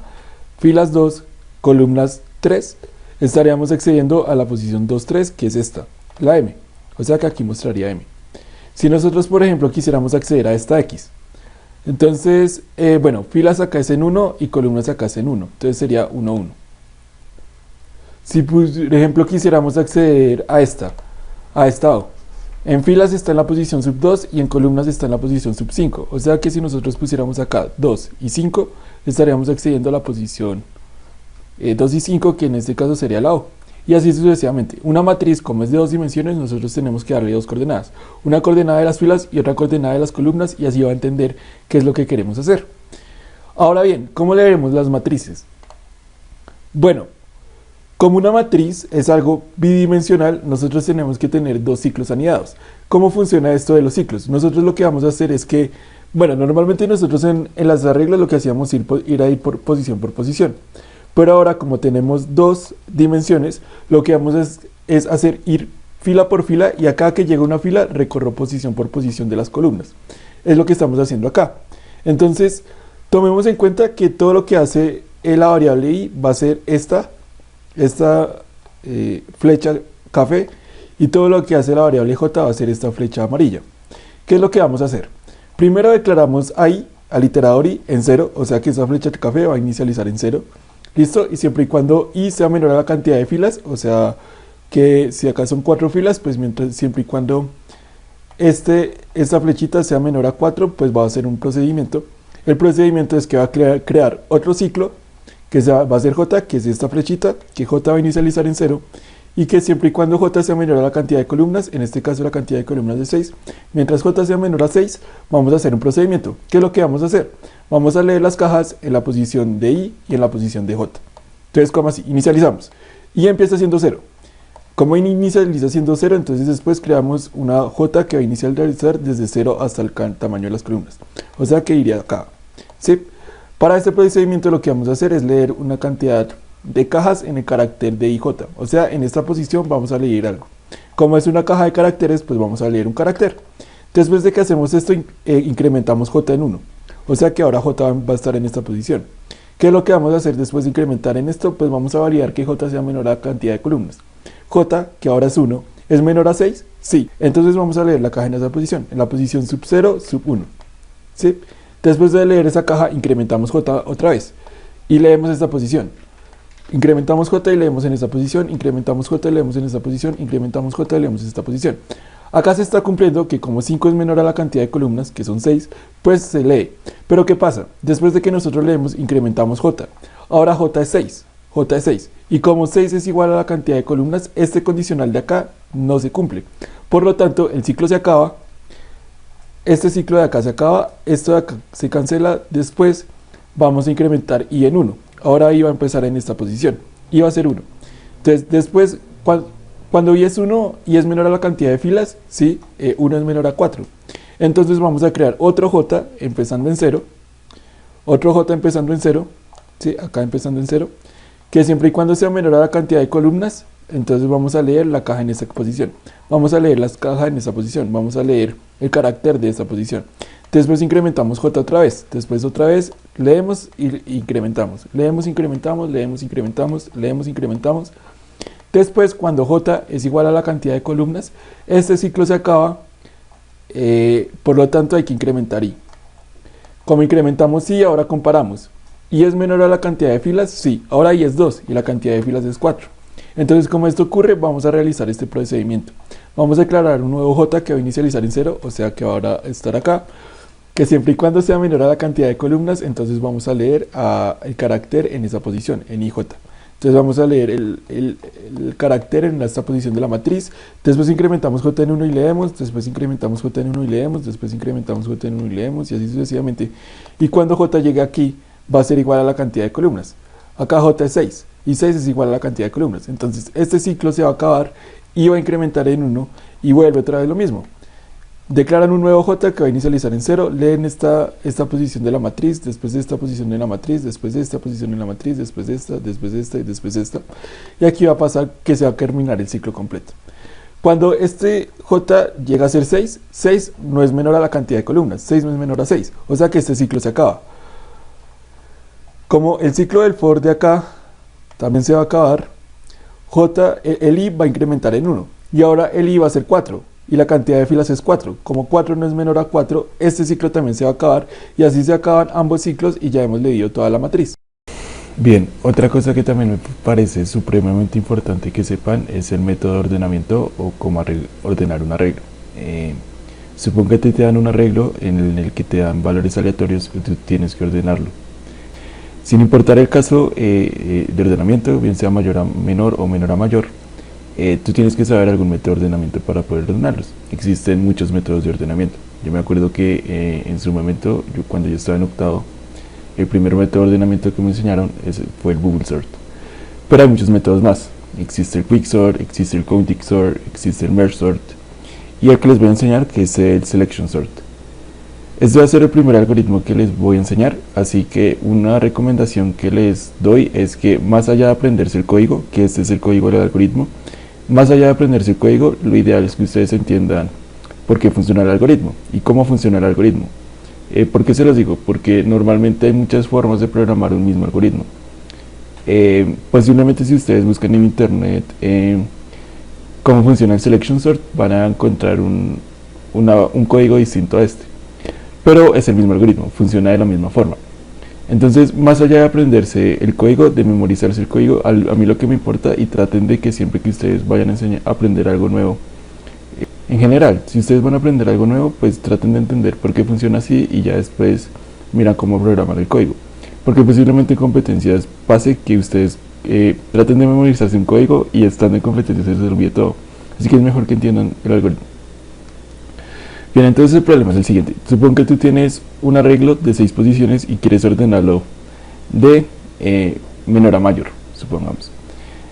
filas 2, columnas 3, estaríamos accediendo a la posición 2, 3, que es esta, la M, o sea que aquí mostraría M. Si nosotros, por ejemplo, quisiéramos acceder a esta X, entonces, bueno, filas acá es en 1 y columnas acá es en 1, entonces sería 1, 1. Si, por ejemplo, quisiéramos acceder a esta O, en filas está en la posición sub 2 y en columnas está en la posición sub 5. O sea que si nosotros pusiéramos acá 2 y 5, estaríamos accediendo a la posición 2 y 5, que en este caso sería la O. Y así sucesivamente. Una matriz, como es de 2 dimensiones, nosotros tenemos que darle 2 coordenadas. Una coordenada de las filas y otra coordenada de las columnas, y así va a entender qué es lo que queremos hacer. Ahora bien, ¿cómo leeremos las matrices? Bueno, como una matriz es algo bidimensional, nosotros tenemos que tener 2 ciclos anidados. ¿Cómo funciona esto de los ciclos? Nosotros lo que vamos a hacer es que, bueno, normalmente nosotros en las reglas lo que hacíamos era ir por posición. Pero ahora, como tenemos 2 dimensiones, lo que vamos es hacer ir fila por fila, y acá que llega una fila recorro posición por posición de las columnas. Es lo que estamos haciendo acá. Entonces, tomemos en cuenta que todo lo que hace la variable i va a ser esta flecha café, y todo lo que hace la variable j va a ser esta flecha amarilla. ¿Qué es lo que vamos a hacer? Primero declaramos a i, al iterador i, en 0, o sea que esa flecha café va a inicializar en 0. ¿Listo? Y siempre y cuando i sea menor a la cantidad de filas, o sea que si acá son 4 filas, pues siempre y cuando esta flechita sea menor a 4, pues va a ser un procedimiento. El procedimiento es que va a crear otro ciclo, que va a ser j, que es esta flechita, que j va a inicializar en 0, y que siempre y cuando j sea menor a la cantidad de columnas, en este caso la cantidad de columnas de 6, mientras j sea menor a 6, vamos a hacer un procedimiento. ¿Qué es lo que vamos a hacer? Vamos a leer las cajas en la posición de i y en la posición de j. Entonces, como así, inicializamos. Y empieza siendo 0. Como inicializa siendo 0, entonces después creamos una j que va a inicializar desde 0 hasta el tamaño de las columnas. O sea que iría acá. ¿Sí? Para este procedimiento lo que vamos a hacer es leer una cantidad de cajas en el carácter de IJ. O sea, en esta posición vamos a leer algo. Como es una caja de caracteres, pues vamos a leer un carácter. Después de que hacemos esto, incrementamos j en 1. o sea que ahora J va a estar en esta posición. ¿Qué es lo que vamos a hacer después de incrementar en esto? Pues vamos a validar que J sea menor a la cantidad de columnas. J, que ahora es 1, ¿es menor a 6? Sí. Entonces vamos a leer la caja en esa posición, en la posición sub 0, sub 1. ¿Sí? Después de leer esa caja, incrementamos J otra vez y leemos esta posición. Incrementamos J y leemos en esta posición, incrementamos J y leemos en esta posición, incrementamos J y leemos en esta posición. Acá se está cumpliendo que como 5 es menor a la cantidad de columnas, que son 6, pues se lee. Pero ¿qué pasa? Después de que nosotros leemos, incrementamos J. Ahora J es 6. J es 6. Y como 6 es igual a la cantidad de columnas, este condicional de acá no se cumple. Por lo tanto, el ciclo se acaba. Este ciclo de acá se acaba. Esto de acá se cancela. Después vamos a incrementar I en 1. Ahora I va a empezar en esta posición. I va a ser 1. Entonces, después, cuando I es 1 y es menor a la cantidad de filas, ¿sí? 1 es menor a 4. Entonces vamos a crear otro J empezando en 0. Otro J empezando en 0. ¿Sí? Acá empezando en 0. Que siempre y cuando sea menor a la cantidad de columnas, entonces vamos a leer la caja en esa posición. Vamos a leer las cajas en esa posición. Vamos a leer el carácter de esa posición. Después incrementamos J otra vez. Después otra vez leemos y incrementamos. Leemos, incrementamos, leemos, incrementamos, leemos, incrementamos. Después, cuando J es igual a la cantidad de columnas, este ciclo se acaba, por lo tanto hay que incrementar I. Como incrementamos I, ahora comparamos. ¿I es menor a la cantidad de filas? Sí. Ahora I es 2 y la cantidad de filas es 4. Entonces, como esto ocurre, vamos a realizar este procedimiento. Vamos a declarar un nuevo J que va a inicializar en 0, o sea que va ahora a estar acá. Que siempre y cuando sea menor a la cantidad de columnas, entonces vamos a leer el carácter en esa posición, en IJ. Entonces vamos a leer el carácter en esta posición de la matriz. Después incrementamos J en 1 y leemos. Después incrementamos J en 1 y leemos. Después incrementamos J en 1 y leemos. Y así sucesivamente. Y cuando J llegue aquí, va a ser igual a la cantidad de columnas. Acá J es 6. Y 6 es igual a la cantidad de columnas. Entonces este ciclo se va a acabar y va a incrementar en 1. Y vuelve otra vez lo mismo. Declaran un nuevo J que va a inicializar en 0, leen esta posición de la matriz, después de esta posición de la matriz, después de esta posición de la matriz, después de esta y después de esta. Y aquí va a pasar que se va a terminar el ciclo completo. Cuando este J llega a ser 6, 6 no es menor a la cantidad de columnas, 6 no es menor a 6, o sea que este ciclo se acaba. Como el ciclo del for de acá también se va a acabar, el I va a incrementar en 1, y ahora el I va a ser 4. Y la cantidad de filas es 4. Como 4 no es menor a 4, este ciclo también se va a acabar y así se acaban ambos ciclos y ya hemos leído toda la matriz. Bien, otra cosa que también me parece supremamente importante que sepan es el método de ordenamiento o cómo ordenar un arreglo. Supongo que te dan un arreglo en el que te dan valores aleatorios y tú tienes que ordenarlo. Sin importar el caso de ordenamiento, bien sea mayor a menor o menor a mayor, tú tienes que saber algún método de ordenamiento para poder ordenarlos. Existen muchos métodos de ordenamiento. Yo me acuerdo que en su momento, cuando yo estaba en octavo, el primer método de ordenamiento que me enseñaron fue el bubble sort. Pero hay muchos métodos más. Existe el quicksort, existe el counting sort, existe el merge sort y el que les voy a enseñar, que es el selection sort. Este va a ser el primer algoritmo que les voy a enseñar, así que una recomendación que les doy es que más allá de aprenderse el código, que este es el código del algoritmo, más allá de aprenderse el código, lo ideal es que ustedes entiendan por qué funciona el algoritmo y cómo funciona el algoritmo. ¿Por qué se los digo? Porque normalmente hay muchas formas de programar un mismo algoritmo. Posiblemente si ustedes buscan en internet cómo funciona el selection sort, van a encontrar un código distinto a este. Pero es el mismo algoritmo, funciona de la misma forma. Entonces, más allá de aprenderse el código, de memorizarse el código, a mí lo que me importa, y traten de que siempre que ustedes vayan a aprender algo nuevo, en general, si ustedes van a aprender algo nuevo, pues traten de entender por qué funciona así y ya después miran cómo programar el código. Porque posiblemente en competencias pase que ustedes traten de memorizarse un código y estando en competencias se les olvide todo. Así que es mejor que entiendan el algoritmo. Bien, entonces el problema es el siguiente. Supón que tú tienes un arreglo de 6 posiciones y quieres ordenarlo de menor a mayor, supongamos.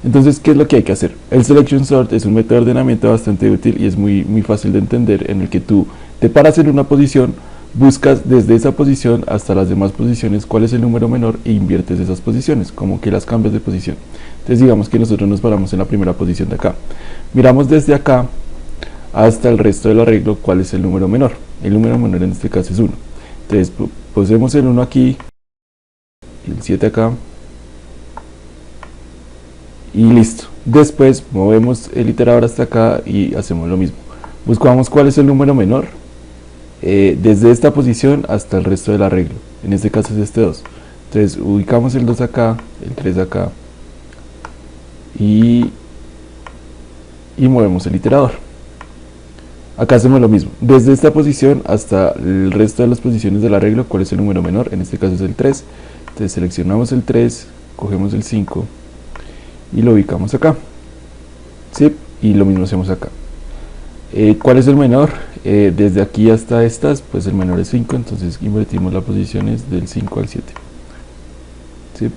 Entonces, ¿qué es lo que hay que hacer? El selection sort es un método de ordenamiento bastante útil y es muy fácil de entender, en el que tú te paras en una posición, buscas desde esa posición hasta las demás posiciones cuál es el número menor e inviertes esas posiciones, como que las cambias de posición. Entonces digamos que nosotros nos paramos en la primera posición de acá. Miramos desde acá hasta el resto del arreglo cuál es el número menor. El número menor en este caso es 1. Entonces Posemos el 1 aquí, el 7 acá, y listo. Después movemos el iterador hasta acá y hacemos lo mismo. Buscamos cuál es el número menor desde esta posición hasta el resto del arreglo. En este caso es este 2. Entonces ubicamos el 2 acá, el 3 acá y movemos el iterador. Acá hacemos lo mismo, desde esta posición hasta el resto de las posiciones del arreglo, cuál es el número menor, en este caso es el 3. Entonces seleccionamos el 3, cogemos el 5 y lo ubicamos acá, ¿sí? Y lo mismo hacemos acá. ¿Cuál es el menor? Desde aquí hasta estas, pues el menor es 5, entonces invertimos las posiciones del 5 al 7, ¿sí?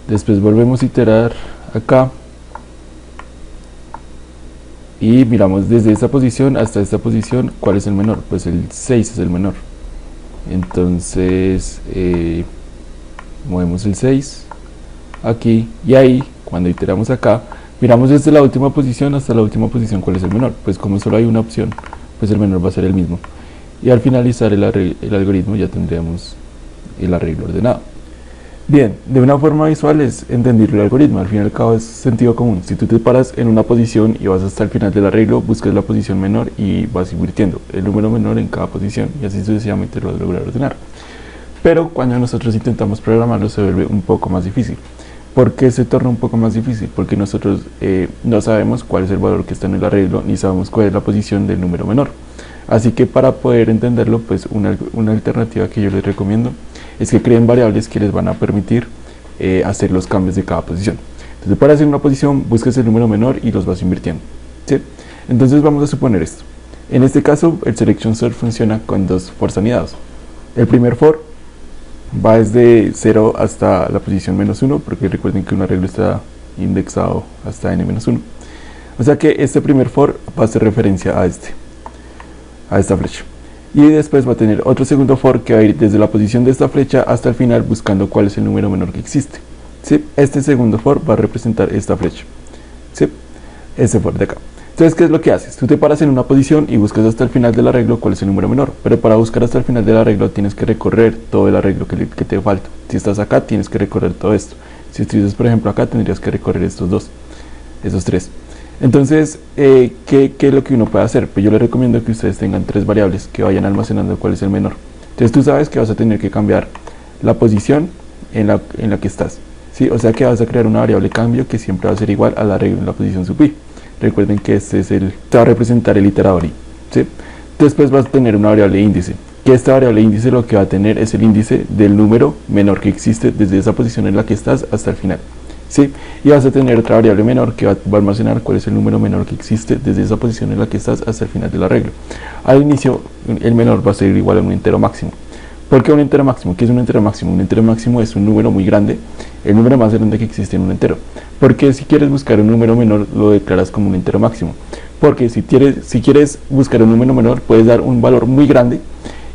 Después volvemos a iterar acá y miramos desde esta posición hasta esta posición cuál es el menor, pues el 6 es el menor. Entonces movemos el 6 aquí y ahí. Cuando iteramos acá, miramos desde la última posición hasta la última posición cuál es el menor, pues como solo hay una opción, pues el menor va a ser el mismo, y al finalizar el algoritmo ya tendríamos el arreglo ordenado. Bien, de una forma visual es entender el algoritmo, al fin y al cabo es sentido común. Si tú te paras en una posición y vas hasta el final del arreglo, buscas la posición menor y vas invirtiendo el número menor en cada posición y así sucesivamente lo vas a lograr ordenar. Pero cuando nosotros intentamos programarlo se vuelve un poco más difícil. ¿Por qué se torna un poco más difícil? Porque nosotros no sabemos cuál es el valor que está en el arreglo, ni sabemos cuál es la posición del número menor. Así que para poder entenderlo, pues una alternativa que yo les recomiendo es que creen variables que les van a permitir hacer los cambios de cada posición. Entonces para hacer una posición, busques el número menor y los vas invirtiendo, ¿sí? Entonces vamos a suponer esto. En este caso, el selection sort funciona con dos for anidados. El primer for va desde 0 hasta la posición -1, porque recuerden que un arreglo está indexado hasta n-1. O sea que este primer for va a hacer referencia a esta flecha. Y después va a tener otro segundo for que va a ir desde la posición de esta flecha hasta el final buscando cuál es el número menor que existe, ¿sí? Este segundo for va a representar esta flecha, ¿sí? Este for de acá. Entonces, ¿qué es lo que haces? Tú te paras en una posición y buscas hasta el final del arreglo cuál es el número menor, pero para buscar hasta el final del arreglo tienes que recorrer todo el arreglo que te falta. Si estás acá tienes que recorrer todo esto. Si estuvieses por ejemplo acá tendrías que recorrer estos tres. Entonces, ¿qué es lo que uno puede hacer? Pues yo les recomiendo que ustedes tengan tres variables que vayan almacenando cuál es el menor. Entonces tú sabes que vas a tener que cambiar la posición en la que estás, ¿sí? O sea que vas a crear una variable cambio que siempre va a ser igual al arreglo en la posición sub i. Recuerden que te va a representar el iterador i, ¿sí? Después vas a tener una variable índice, que esta variable índice lo que va a tener es el índice del número menor que existe desde esa posición en la que estás hasta el final, ¿sí? Y vas a tener otra variable menor que va a almacenar cuál es el número menor que existe desde esa posición en la que estás hasta el final del arreglo. Al inicio el menor va a ser igual a un entero máximo. ¿Por qué un entero máximo? ¿Qué es un entero máximo? Un entero máximo es un número muy grande, el número más grande que existe en un entero. Porque si quieres buscar un número menor lo declaras como un entero máximo. Porque si quieres buscar un número menor puedes dar un valor muy grande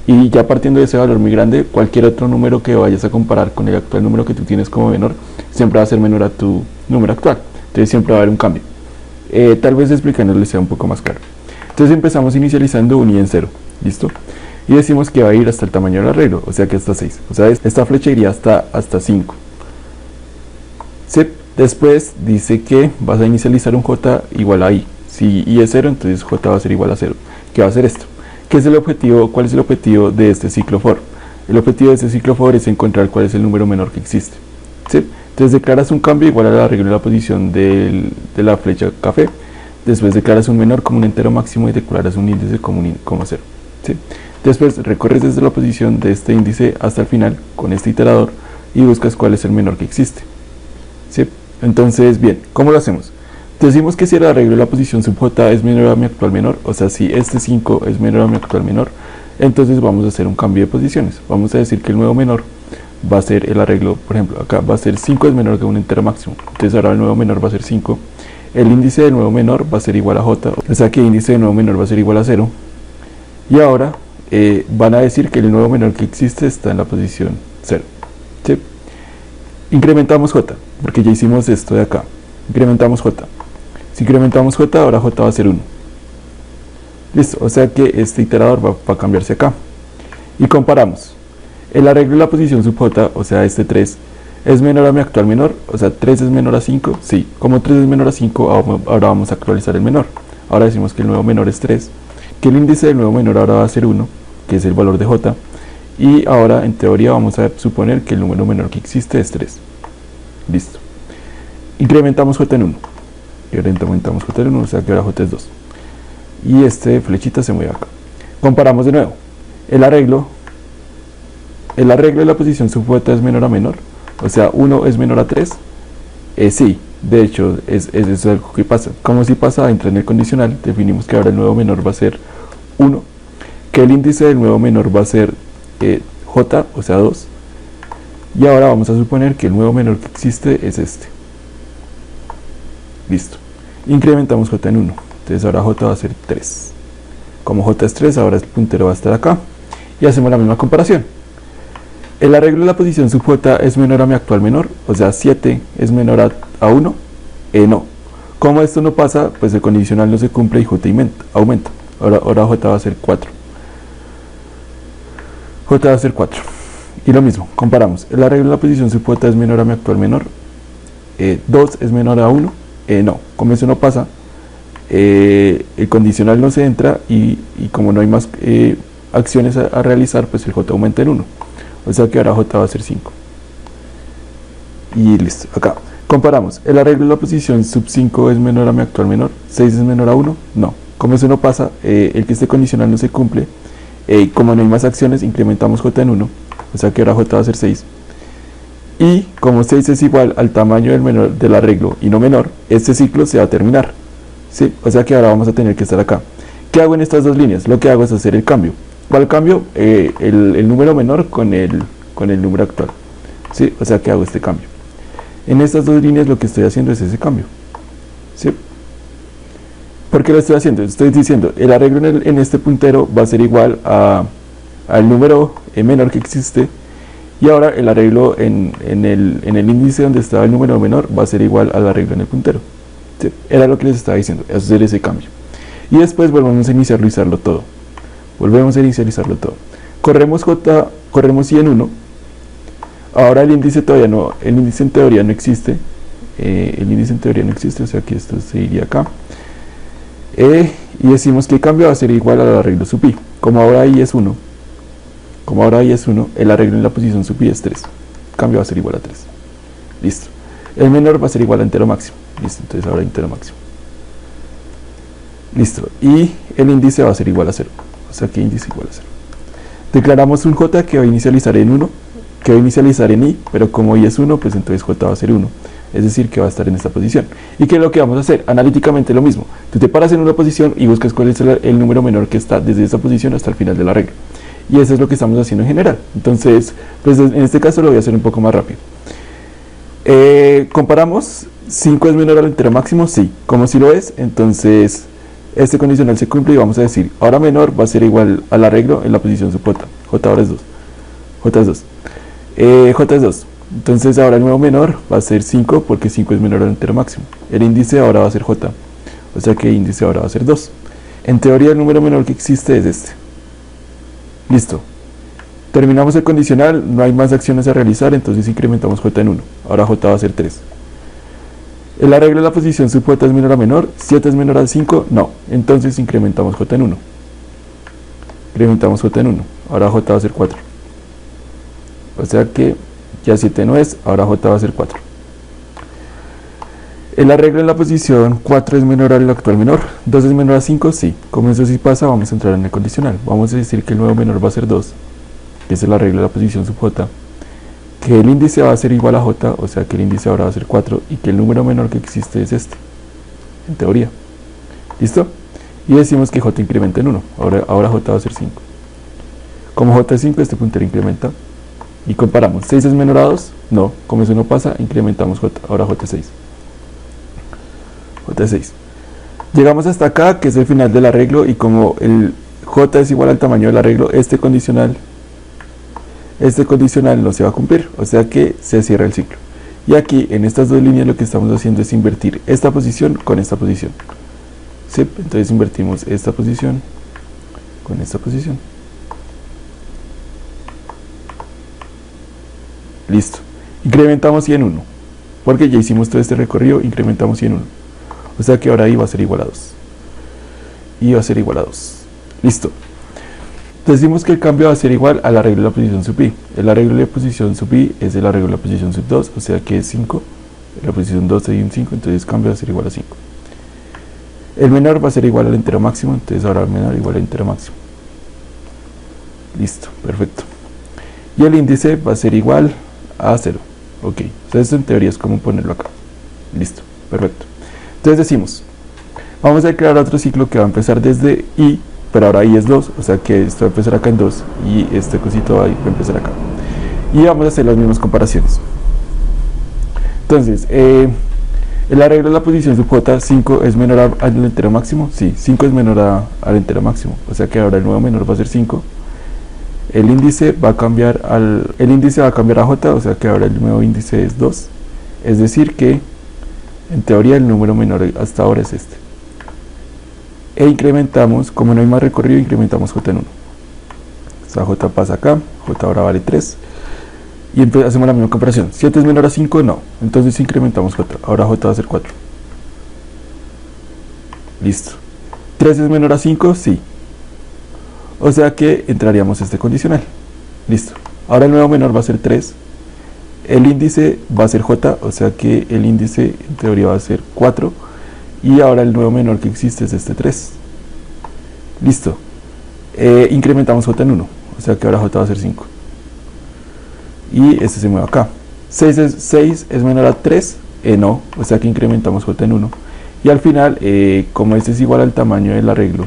y ya partiendo de ese valor muy grande, cualquier otro número que vayas a comparar con el actual número que tú tienes como menor siempre va a ser menor a tu número actual. Entonces siempre va a haber un cambio. Tal vez explicándole sea un poco más claro. Entonces empezamos inicializando un i en 0, ¿listo? Y decimos que va a ir hasta el tamaño del arreglo, o sea que hasta 6. O sea, esta flecha iría hasta 5. ¿Sí? Después dice que vas a inicializar un j igual a i. Si i es 0, entonces j va a ser igual a 0. ¿Qué va a hacer esto? ¿Qué es el objetivo? ¿Cuál es el objetivo de este ciclo for? El objetivo de este ciclo for es encontrar cuál es el número menor que existe, ¿sí? Entonces declaras un cambio igual al arreglo de la posición de la flecha café. Después declaras un menor como un entero máximo y declaras un índice como 0, ¿sí? Después recorres desde la posición de este índice hasta el final con este iterador y buscas cuál es el menor que existe, ¿sí? Entonces, bien, ¿cómo lo hacemos? Decimos que si el arreglo de la posición sub j es menor a mi actual menor, o sea, si este 5 es menor a mi actual menor, entonces vamos a hacer un cambio de posiciones. Vamos a decir que el nuevo menor va a ser el arreglo, por ejemplo, acá va a ser 5 es menor que un entero máximo, entonces ahora el nuevo menor va a ser 5. El índice del nuevo menor va a ser igual a j, o sea que el índice del nuevo menor va a ser igual a 0. Y ahora van a decir que el nuevo menor que existe está en la posición 0, ¿sí? Incrementamos j, porque ya hicimos esto de acá. Incrementamos j. Si incrementamos j, ahora j va a ser 1. Listo, o sea que este iterador va a cambiarse acá. y comparamos. El arreglo de la posición sub j, o sea este 3, ¿es menor a mi actual menor? O sea, 3 es menor a 5, sí. Como 3 es menor a 5, ahora vamos a actualizar el menor. Ahora decimos que el nuevo menor es 3, que el índice del nuevo menor ahora va a ser 1, que es el valor de j, y ahora en teoría vamos a suponer que el número menor que existe es 3. Listo. Incrementamos j en 1, y ahora incrementamos j en 1, o sea que ahora j es 2. Y este flechita se mueve acá. Comparamos de nuevo. El arreglo de la posición sub j es menor a menor, o sea 1 es menor a 3. Sí, de hecho es algo que pasa. Como si pasa, entra en el condicional, definimos que ahora el nuevo menor va a ser 1, que el índice del nuevo menor va a ser j, o sea 2, y ahora vamos a suponer que el nuevo menor que existe es este. Listo. Incrementamos j en 1, entonces ahora j va a ser 3. Como j es 3, ahora el puntero va a estar acá, y hacemos la misma comparación. El arreglo de la posición sub j es menor a mi actual menor, o sea 7 es menor a 1, no. Como esto no pasa, pues el condicional no se cumple y j aumenta. Ahora j va a ser 4. J va a ser 4. Y lo mismo, comparamos. El arreglo de la posición sub j es menor a mi actual menor, 2 es menor a 1, no. Como eso no pasa, el condicional no se entra y como no hay más acciones a realizar, pues el j aumenta en 1. O sea que ahora j va a ser 5. Y listo, acá. Comparamos. El arreglo de la posición sub 5 es menor a mi actual menor. 6 es menor a 1. No. Como eso no pasa, el que este condicional no se cumple. Como no hay más acciones, incrementamos j en 1. O sea que ahora j va a ser 6. Y como 6 es igual al tamaño del arreglo y no menor, este ciclo se va a terminar. ¿Sí? O sea que ahora vamos a tener que estar acá. ¿Qué hago en estas dos líneas? Lo que hago es hacer el cambio. ¿Cuál cambio? El número menor con el número actual. ¿Sí? O sea que hago este cambio. En estas dos líneas lo que estoy haciendo es ese cambio. ¿Sí? ¿Por qué lo estoy haciendo? Estoy diciendo, el arreglo en este puntero va a ser igual al número menor que existe, y ahora el arreglo en el índice donde estaba el número menor va a ser igual al arreglo en el puntero. ¿Sí? Era lo que les estaba diciendo, hacer ese cambio. Y después volvemos a inicializarlo todo. Corremos y en 1. Ahora el índice en teoría no existe. O sea que esto se iría acá. Y decimos que el cambio va a ser igual al arreglo sub i. Como ahora i es 1, el arreglo en la posición sub i es 3. El cambio va a ser igual a 3. Listo. El menor va a ser igual a entero máximo. Listo, entonces ahora entero máximo. Listo. Y el índice va a ser igual a 0. O sea que índice igual a 0. Declaramos un j que va a inicializar en 1, que va a inicializar en i, pero como i es 1, pues entonces j va a ser 1. Es decir, que va a estar en esta posición. ¿Y qué es lo que vamos a hacer? Analíticamente lo mismo. Tú te paras en una posición y buscas cuál es el número menor que está desde esa posición hasta el final del arreglo. Y eso es lo que estamos haciendo en general. Entonces, pues en este caso lo voy a hacer un poco más rápido. Comparamos, 5 es menor al entero máximo, sí. Como si lo es, entonces este condicional se cumple y vamos a decir, ahora menor va a ser igual al arreglo en la posición sub j. J ahora es 2. J es 2. J es 2. Entonces ahora el nuevo menor va a ser 5 porque 5 es menor al entero máximo. El índice ahora va a ser j. O sea que el índice ahora va a ser 2. En teoría el número menor que existe es este. Listo. Terminamos el condicional, no hay más acciones a realizar, entonces incrementamos j en 1. Ahora j va a ser 3. El arreglo de la posición sub j es menor a menor. 7 es menor a 5, no. Entonces incrementamos j en 1. Incrementamos j en 1. Ahora j va a ser 4. O sea que ya 7 no es, ahora j va a ser 4. El arreglo en la posición 4 es menor al actual menor. 2 es menor a 5, sí. Como eso sí pasa, vamos a entrar en el condicional. Vamos a decir que el nuevo menor va a ser 2, que es el arreglo de la posición sub j. Que el índice va a ser igual a j, o sea que el índice ahora va a ser 4, y que el número menor que existe es este, en teoría. ¿Listo? Y decimos que j incrementa en 1. Ahora j va a ser 5. Como j es 5, este puntero incrementa. Y comparamos. 6 es menor a 2, no. Como eso no pasa, incrementamos j. Ahora j es 6. J es 6. Llegamos hasta acá, que es el final del arreglo, y como el j es igual al tamaño del arreglo, este condicional no se va a cumplir, o sea que se cierra el ciclo. Y aquí, en estas dos líneas, lo que estamos haciendo es invertir esta posición con esta posición. ¿Sí? Entonces invertimos esta posición con esta posición. Listo. Incrementamos y en 1. Porque ya hicimos todo este recorrido, incrementamos y en 1. O sea que ahora i va a ser igual a 2. Y va a ser igual a 2. Listo. Decimos que el cambio va a ser igual al arreglo de la posición sub i. El arreglo de la posición sub i es el arreglo de la posición sub 2, o sea que es 5. La posición 2 sería un 5, entonces el cambio va a ser igual a 5. El menor va a ser igual al entero máximo, entonces ahora el menor igual al entero máximo. Listo, perfecto. Y el índice va a ser igual a 0. Ok, entonces esto en teoría es como ponerlo acá. Listo, perfecto. Entonces decimos, vamos a crear otro ciclo que va a empezar desde i, pero ahora i es 2, o sea que esto va a empezar acá en 2 y este cosito va a empezar acá. Y vamos a hacer las mismas comparaciones. Entonces, el arreglo de la posición sub j, 5 es menor al entero máximo. Sí, 5 es menor al entero máximo, o sea que ahora el nuevo menor va a ser 5. El índice va a cambiar a j, o sea que ahora el nuevo índice es 2. Es decir que, en teoría, el número menor hasta ahora es este. E incrementamos, como no hay más recorrido, incrementamos j en 1. O sea, j pasa acá, j ahora vale 3. Y entonces hacemos la misma comparación. 7 es menor a 5, no. Entonces incrementamos j. Ahora j va a ser 4. Listo. 3 es menor a 5, sí. O sea que entraríamos este condicional. Listo. Ahora el nuevo menor va a ser 3. El índice va a ser j, o sea que el índice en teoría va a ser 4. Y ahora el nuevo menor que existe es este 3. Listo. Incrementamos j en 1, o sea que ahora j va a ser 5. Y este se mueve acá. 6 es menor a 3, no, o sea que incrementamos j en 1. Y al final, como este es igual al tamaño del arreglo,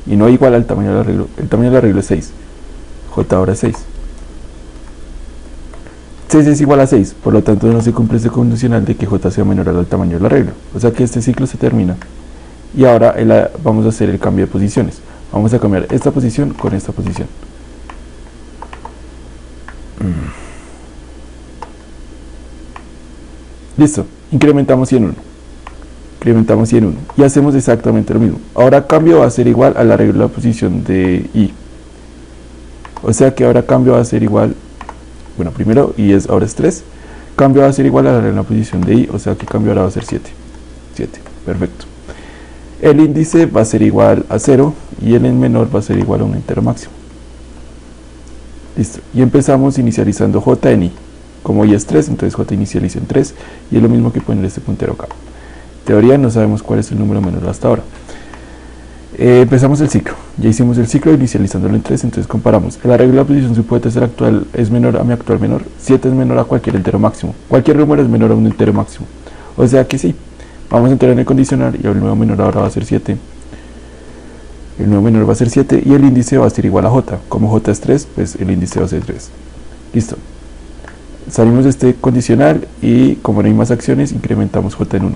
y no igual al tamaño del arreglo, el tamaño del arreglo es 6. J ahora es 6. 6 es igual a 6, por lo tanto no se cumple este condicional de que j sea menor al tamaño del arreglo. O sea que este ciclo se termina. Y ahora vamos a hacer el cambio de posiciones. Vamos a cambiar esta posición con esta posición. Listo, incrementamos y en 1. Incrementamos y en 1. Y hacemos exactamente lo mismo. Ahora cambio va a ser igual al arreglo de la posición de i. O sea que ahora cambio va a ser igual, bueno, primero ahora es 3. Cambio va a ser igual al arreglo de la posición de i, o sea que cambio ahora va a ser 7. 7, perfecto. El índice va a ser igual a 0 y el menor va a ser igual a un entero máximo. Listo. Y empezamos inicializando j en i. Como i es 3, entonces j inicializa en 3 y es lo mismo que poner este puntero acá. En teoría no sabemos cuál es el número menor hasta ahora. Empezamos el ciclo. Ya hicimos el ciclo inicializándolo en 3, entonces comparamos. El arreglo de la posición sub j actual es menor a mi actual menor. 7 es menor a cualquier entero máximo. Cualquier número es menor a un entero máximo. O sea que sí. Vamos a entrar en el condicional y el nuevo menor ahora va a ser 7. El nuevo menor va a ser 7 y el índice va a ser igual a j. Como j es 3, pues el índice va a ser 3. Listo. Salimos de este condicional y como no hay más acciones, incrementamos j en 1.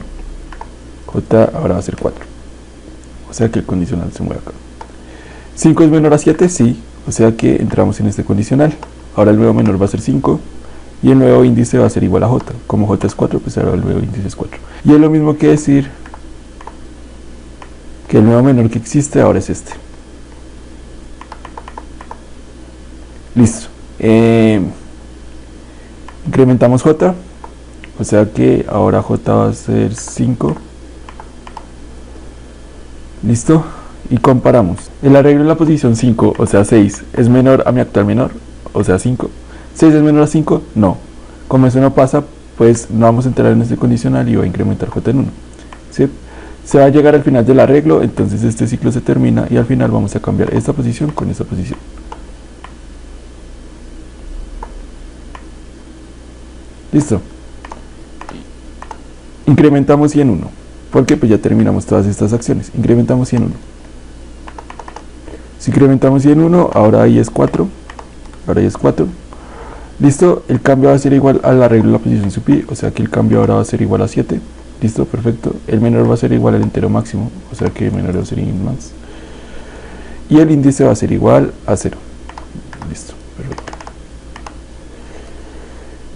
J ahora va a ser 4. O sea que el condicional se mueve acá. 5 es menor a 7, sí. O sea que entramos en este condicional. Ahora el nuevo menor va a ser 5. Y el nuevo índice va a ser igual a j. Como j es 4, pues ahora el nuevo índice es 4. Y es lo mismo que decir que el nuevo menor que existe ahora es este. Listo. Incrementamos j. O sea que ahora j va a ser 5. Listo. Y comparamos. El arreglo de la posición 5, o sea 6, es menor a mi actual menor, o sea 5. 6 es menor a 5, no. Como eso no pasa, pues no vamos a entrar en este condicional y va a incrementar j en 1. ¿Sí? Se va a llegar al final del arreglo, entonces este ciclo se termina y al final vamos a cambiar esta posición con esta posición. Listo. Incrementamos y en 1, porque pues ya terminamos todas estas acciones. Incrementamos y en 1. Si incrementamos y en 1, ahora ahí es 4. Ahora ahí es 4. Listo, el cambio va a ser igual al arreglo de la posición sub i, o sea que el cambio ahora va a ser igual a 7. Listo, perfecto. El menor va a ser igual al entero máximo, o sea que el menor va a ser in max. Y el índice va a ser igual a 0. Listo, perfecto.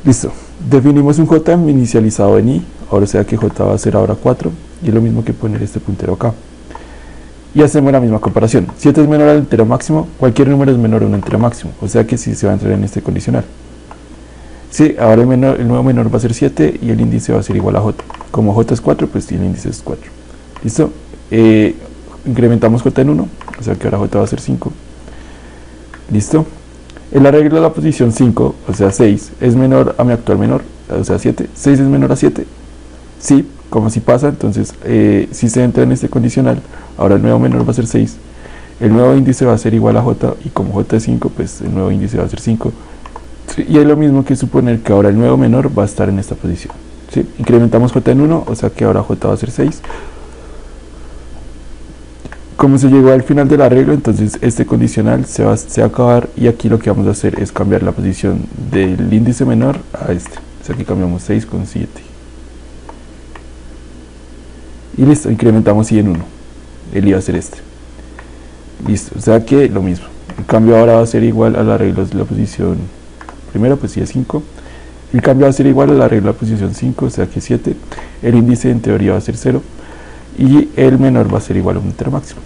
Listo, definimos un j inicializado en i, ahora sea que j va a ser ahora 4, y es lo mismo que poner este puntero acá. Y hacemos la misma comparación. 7 es menor al entero máximo, cualquier número es menor a un entero máximo, o sea que sí se va a entrar en este condicional. Sí, ahora el nuevo menor va a ser 7 y el índice va a ser igual a j. Como j es 4, pues el índice es 4. ¿Listo? Incrementamos j en 1, o sea que ahora j va a ser 5. ¿Listo? El arreglo de la posición 5, o sea 6, es menor a mi actual menor, o sea 7. 6 es menor a 7. Sí, como si pasa, entonces si se entra en este condicional, ahora el nuevo menor va a ser 6. El nuevo índice va a ser igual a j, y como j es 5, pues el nuevo índice va a ser 5. Sí, y es lo mismo que suponer que ahora el nuevo menor va a estar en esta posición. ¿Sí? Incrementamos j en 1, o sea que ahora j va a ser 6. Como se llegó al final del arreglo, entonces este condicional se va a acabar, y aquí lo que vamos a hacer es cambiar la posición del índice menor a este. O sea que cambiamos 6 con 7. Y listo, incrementamos y en 1. El iba a ser este. Listo, o sea que lo mismo. El cambio ahora va a ser igual al arreglo de la posición primero, pues sí es 5. El cambio va a ser igual al arreglo de la posición 5, o sea que 7. El índice en teoría va a ser 0. Y el menor va a ser igual a un entero máximo.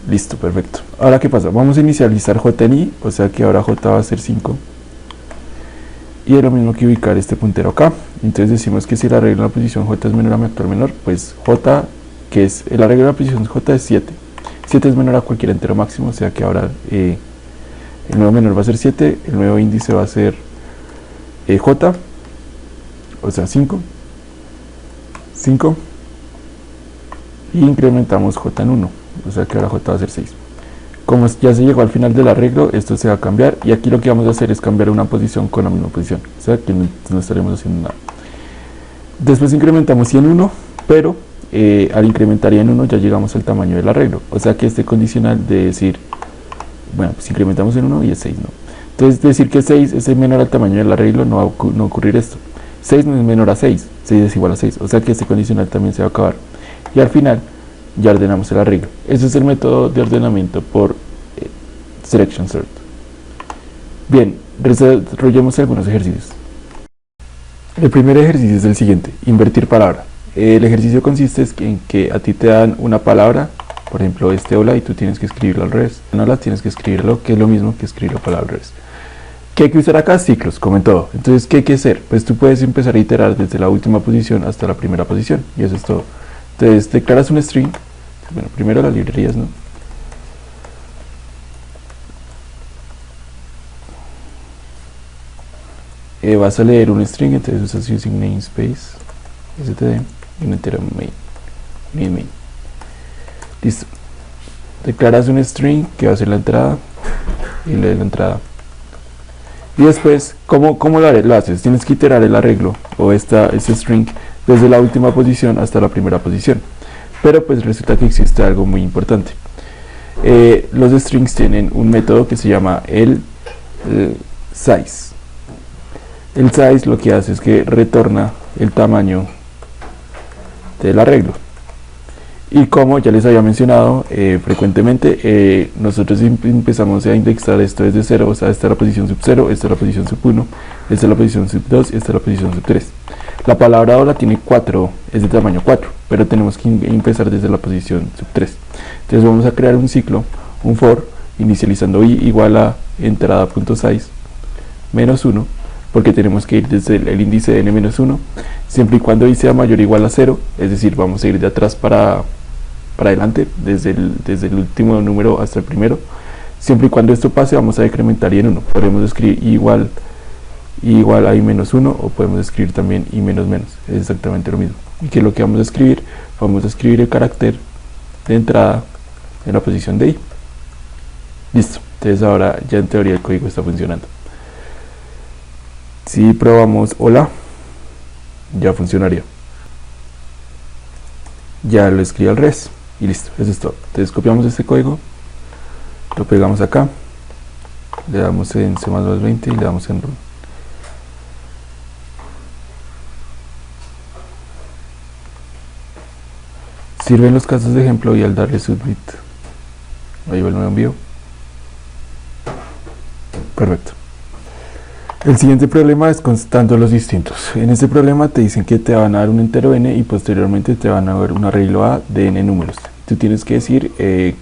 Listo, perfecto. Ahora, ¿qué pasa? Vamos a inicializar j en i, o sea que ahora j va a ser 5. Y es lo mismo que ubicar este puntero acá. Entonces decimos que si el arreglo de la posición j es menor a mi actual menor, pues j, que es el arreglo de la posición j, es 7. 7 es menor a cualquier entero máximo, o sea que ahora el nuevo menor va a ser 7, el nuevo índice va a ser j, o sea 5, y incrementamos j en 1, o sea que ahora j va a ser 6. Como ya se llegó al final del arreglo, esto se va a cambiar, y aquí lo que vamos a hacer es cambiar una posición con la misma posición, o sea que no estaremos haciendo nada. Después incrementamos y en 1, pero al incrementar y en 1 ya llegamos al tamaño del arreglo, o sea que este condicional de decir, bueno, pues incrementamos en 1 y es 6, ¿no? Entonces decir que 6 es menor al tamaño del arreglo, no va a ocurrir esto. 6 no es menor a 6, 6 es igual a 6, o sea que este condicional también se va a acabar. Y al final ya ordenamos el arreglo. Ese es el método de ordenamiento por selection sort. Bien, desarrollemos algunos ejercicios. El primer ejercicio es el siguiente: invertir palabra. El ejercicio consiste en que a ti te dan una palabra, por ejemplo este hola, y tú tienes que escribirlo al revés. En hola tienes que escribirlo, que es lo mismo que escribir la palabra al revés. ¿Qué hay que usar acá? Ciclos, como en todo. Entonces, ¿qué hay que hacer? Pues tú puedes empezar a iterar desde la última posición hasta la primera posición, y eso es todo. Entonces declaras un string. Bueno, primero las librerías, ¿no? Vas a leer un string, entonces usas using namespace std y un entero main. Listo. Declaras un string que va a ser la entrada y lee la entrada. Y después, ¿cómo lo haces? Tienes que iterar el arreglo o este string desde la última posición hasta la primera posición. Pero pues resulta que existe algo muy importante. Los strings tienen un método que se llama el size. El size lo que hace es que retorna el tamaño del arreglo. Y como ya les había mencionado frecuentemente, nosotros empezamos a indexar esto desde 0, o sea, esta es la posición sub 0, esta es la posición sub 1, esta es la posición sub 2 y esta es la posición sub 3. La palabra ahora tiene 4, es de tamaño 4, pero tenemos que empezar desde la posición sub 3. Entonces vamos a crear un ciclo, un for, inicializando i igual a entrada.size menos 1, porque tenemos que ir desde el índice de n-1, siempre y cuando i sea mayor o igual a 0, es decir, vamos a ir de atrás para adelante, desde el último número hasta el primero. Siempre y cuando esto pase, vamos a decrementar i en 1. Podemos escribir i igual a i menos 1, o podemos escribir también i menos menos, es exactamente lo mismo. ¿Y qué es lo que vamos a escribir? Vamos a escribir el carácter de entrada en la posición de i. Listo, entonces ahora ya en teoría el código está funcionando. Si probamos hola, ya funcionaría. Ya lo escribí al revés y listo, eso es todo. Entonces copiamos este código, lo pegamos acá, le damos en C++20 y le damos en run. Sirven los casos de ejemplo y al darle submit, ahí va el nuevo envío. Perfecto. El siguiente problema es constando los distintos. En este problema te dicen que te van a dar un entero n y posteriormente te van a dar un arreglo a de n números. Tú tienes que decir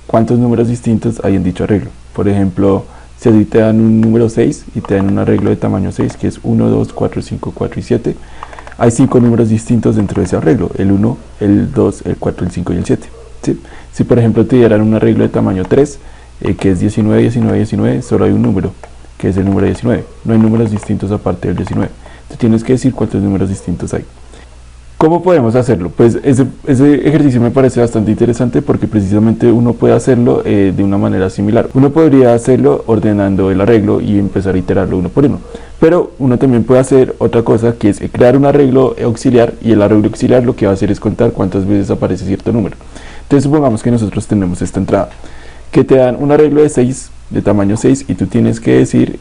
cuántos números distintos hay en dicho arreglo. Por ejemplo, Si así te dan un número 6 y te dan un arreglo de tamaño 6, que es 1, 2, 4, 5, 4 y 7, hay 5 números distintos dentro de ese arreglo, el 1, el 2, el 4, el 5 y el 7. ¿Sí? Si por ejemplo te dieran un arreglo de tamaño 3, que es 19, 19, 19, solo hay un número, que es el número 19. No hay números distintos aparte del 19. Tú tienes que decir cuántos números distintos hay. ¿Cómo podemos hacerlo? Pues ese ejercicio me parece bastante interesante porque precisamente uno puede hacerlo de una manera similar. Uno podría hacerlo ordenando el arreglo y empezar a iterarlo uno por uno. Pero uno también puede hacer otra cosa, que es crear un arreglo auxiliar, y el arreglo auxiliar lo que va a hacer es contar cuántas veces aparece cierto número. Entonces supongamos que nosotros tenemos esta entrada, que te dan un arreglo de 6, de tamaño 6, y tú tienes que decir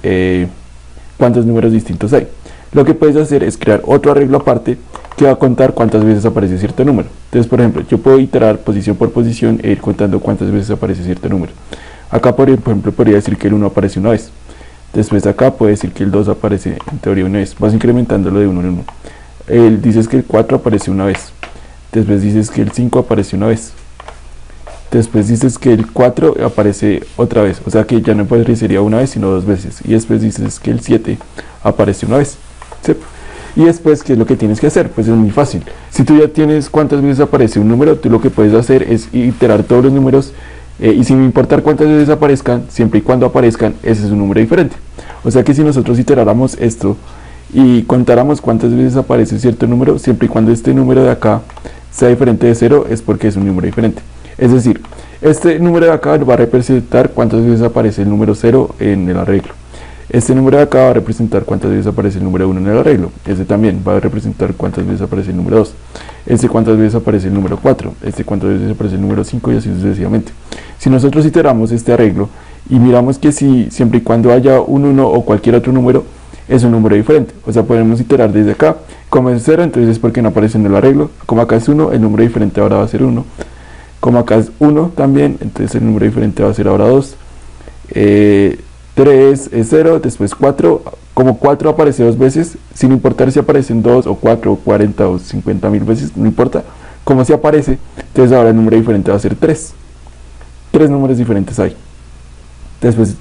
cuántos números distintos hay. Lo que puedes hacer es crear otro arreglo aparte que va a contar cuántas veces aparece cierto número. Entonces, por ejemplo, yo puedo iterar posición por posición e ir contando cuántas veces aparece cierto número. Acá, por ejemplo, podría decir que el 1 aparece una vez. Después acá puede decir que el 2 aparece en teoría una vez. Vas incrementándolo de 1 en 1. Dices que el 4 aparece una vez. Después dices que el 5 aparece una vez. Después dices que el 4 aparece otra vez. O sea que ya no aparecería una vez, sino 2 veces. Y después dices que el 7 aparece una vez. ¿Sí? Y después, ¿qué es lo que tienes que hacer? Pues es muy fácil. Si tú ya tienes cuántas veces aparece un número, tú lo que puedes hacer es iterar todos los números y sin importar cuántas veces aparezcan, siempre y cuando aparezcan, ese es un número diferente. O sea que si nosotros iteráramos esto y contáramos cuántas veces aparece cierto número, siempre y cuando este número de acá sea diferente de 0, es porque es un número diferente. Es decir, este número de acá va a representar cuántas veces aparece el número 0 en el arreglo. Este número de acá va a representar cuántas veces aparece el número 1 en el arreglo. Este también va a representar cuántas veces aparece el número 2. Este cuántas veces aparece el número 4. Este cuántas veces aparece el número 5 y así sucesivamente. Si nosotros iteramos este arreglo y miramos que si siempre y cuando haya un 1 o cualquier otro número, es un número diferente. O sea, podemos iterar desde acá. Como es 0, entonces es porque no aparece en el arreglo. Como acá es 1, el número diferente ahora va a ser 1. Como acá es 1 también, entonces el número diferente va a ser ahora 2. 3 es 0, después 4, como 4 aparece 2 veces, sin importar si aparecen 2 o 4 o 40 o 50 mil veces, no importa, como si aparece, entonces ahora el número diferente va a ser 3. 3 números diferentes hay. Después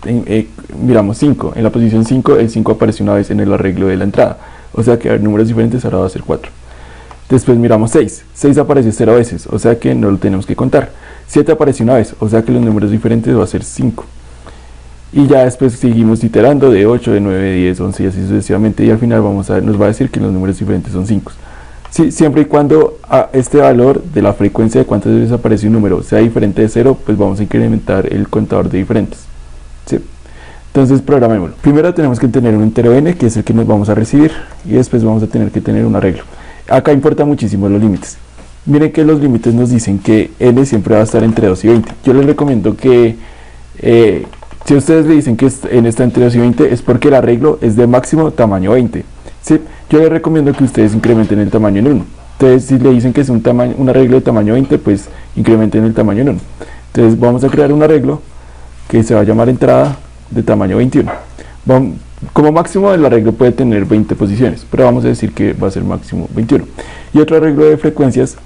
miramos 5, en la posición 5, el 5 aparece una vez en el arreglo de la entrada, o sea que números diferentes ahora va a ser 4. Después miramos 6, 6 aparece 0 veces, o sea que no lo tenemos que contar. 7 aparece una vez, o sea que los números diferentes va a ser 5. Y ya después seguimos iterando de 8, de 9, de 10, 11 y así sucesivamente, y al final nos va a decir que los números diferentes son 5. Sí, siempre y cuando este valor de la frecuencia de cuántas veces aparece un número sea diferente de 0, pues vamos a incrementar el contador de diferentes. ¿Sí? Entonces programémoslo. Primero tenemos que tener un entero n, que es el que nos vamos a recibir, y después vamos a tener que tener un arreglo. Acá importa muchísimo los límites. Miren que los límites nos dicen que n siempre va a estar entre 2 y 20. Yo les recomiendo que si ustedes le dicen que n está entre 2 y 20, es porque el arreglo es de máximo tamaño 20. ¿Sí? Yo les recomiendo que ustedes incrementen el tamaño en 1. Entonces, si le dicen que es un arreglo de tamaño 20, pues incrementen el tamaño en 1. Entonces, vamos a crear un arreglo que se va a llamar entrada de tamaño 21. Como máximo, el arreglo puede tener 20 posiciones, pero vamos a decir que va a ser máximo 21. Y otro arreglo de frecuencias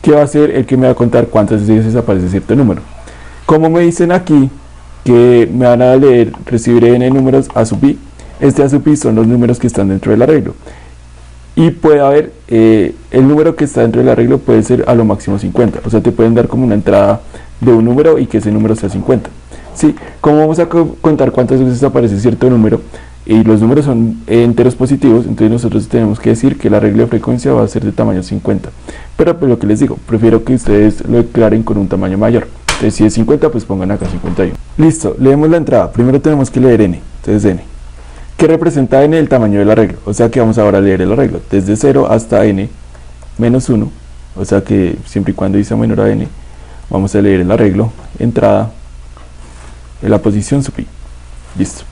que va a ser el que me va a contar cuántas veces aparece cierto número. Como me dicen aquí que me van a leer, recibir n números a sub i, este a sub i son los números que están dentro del arreglo. Y puede haber, el número que está dentro del arreglo puede ser a lo máximo 50, o sea, te pueden dar como una entrada de un número y que ese número sea 50. ¿Sí? Como vamos a contar cuántas veces aparece cierto número y los números son enteros positivos, entonces nosotros tenemos que decir que el arreglo de frecuencia va a ser de tamaño 50. Pero pues lo que les digo, prefiero que ustedes lo declaren con un tamaño mayor. Entonces si es 50, pues pongan acá 51. Listo, leemos la entrada. Primero tenemos que leer n, entonces n. ¿Qué representa n? El tamaño del arreglo. O sea que vamos ahora a leer el arreglo. Desde 0 hasta n menos 1. O sea que siempre y cuando dice menor a n, vamos a leer el arreglo, entrada, en la posición sub i. Listo.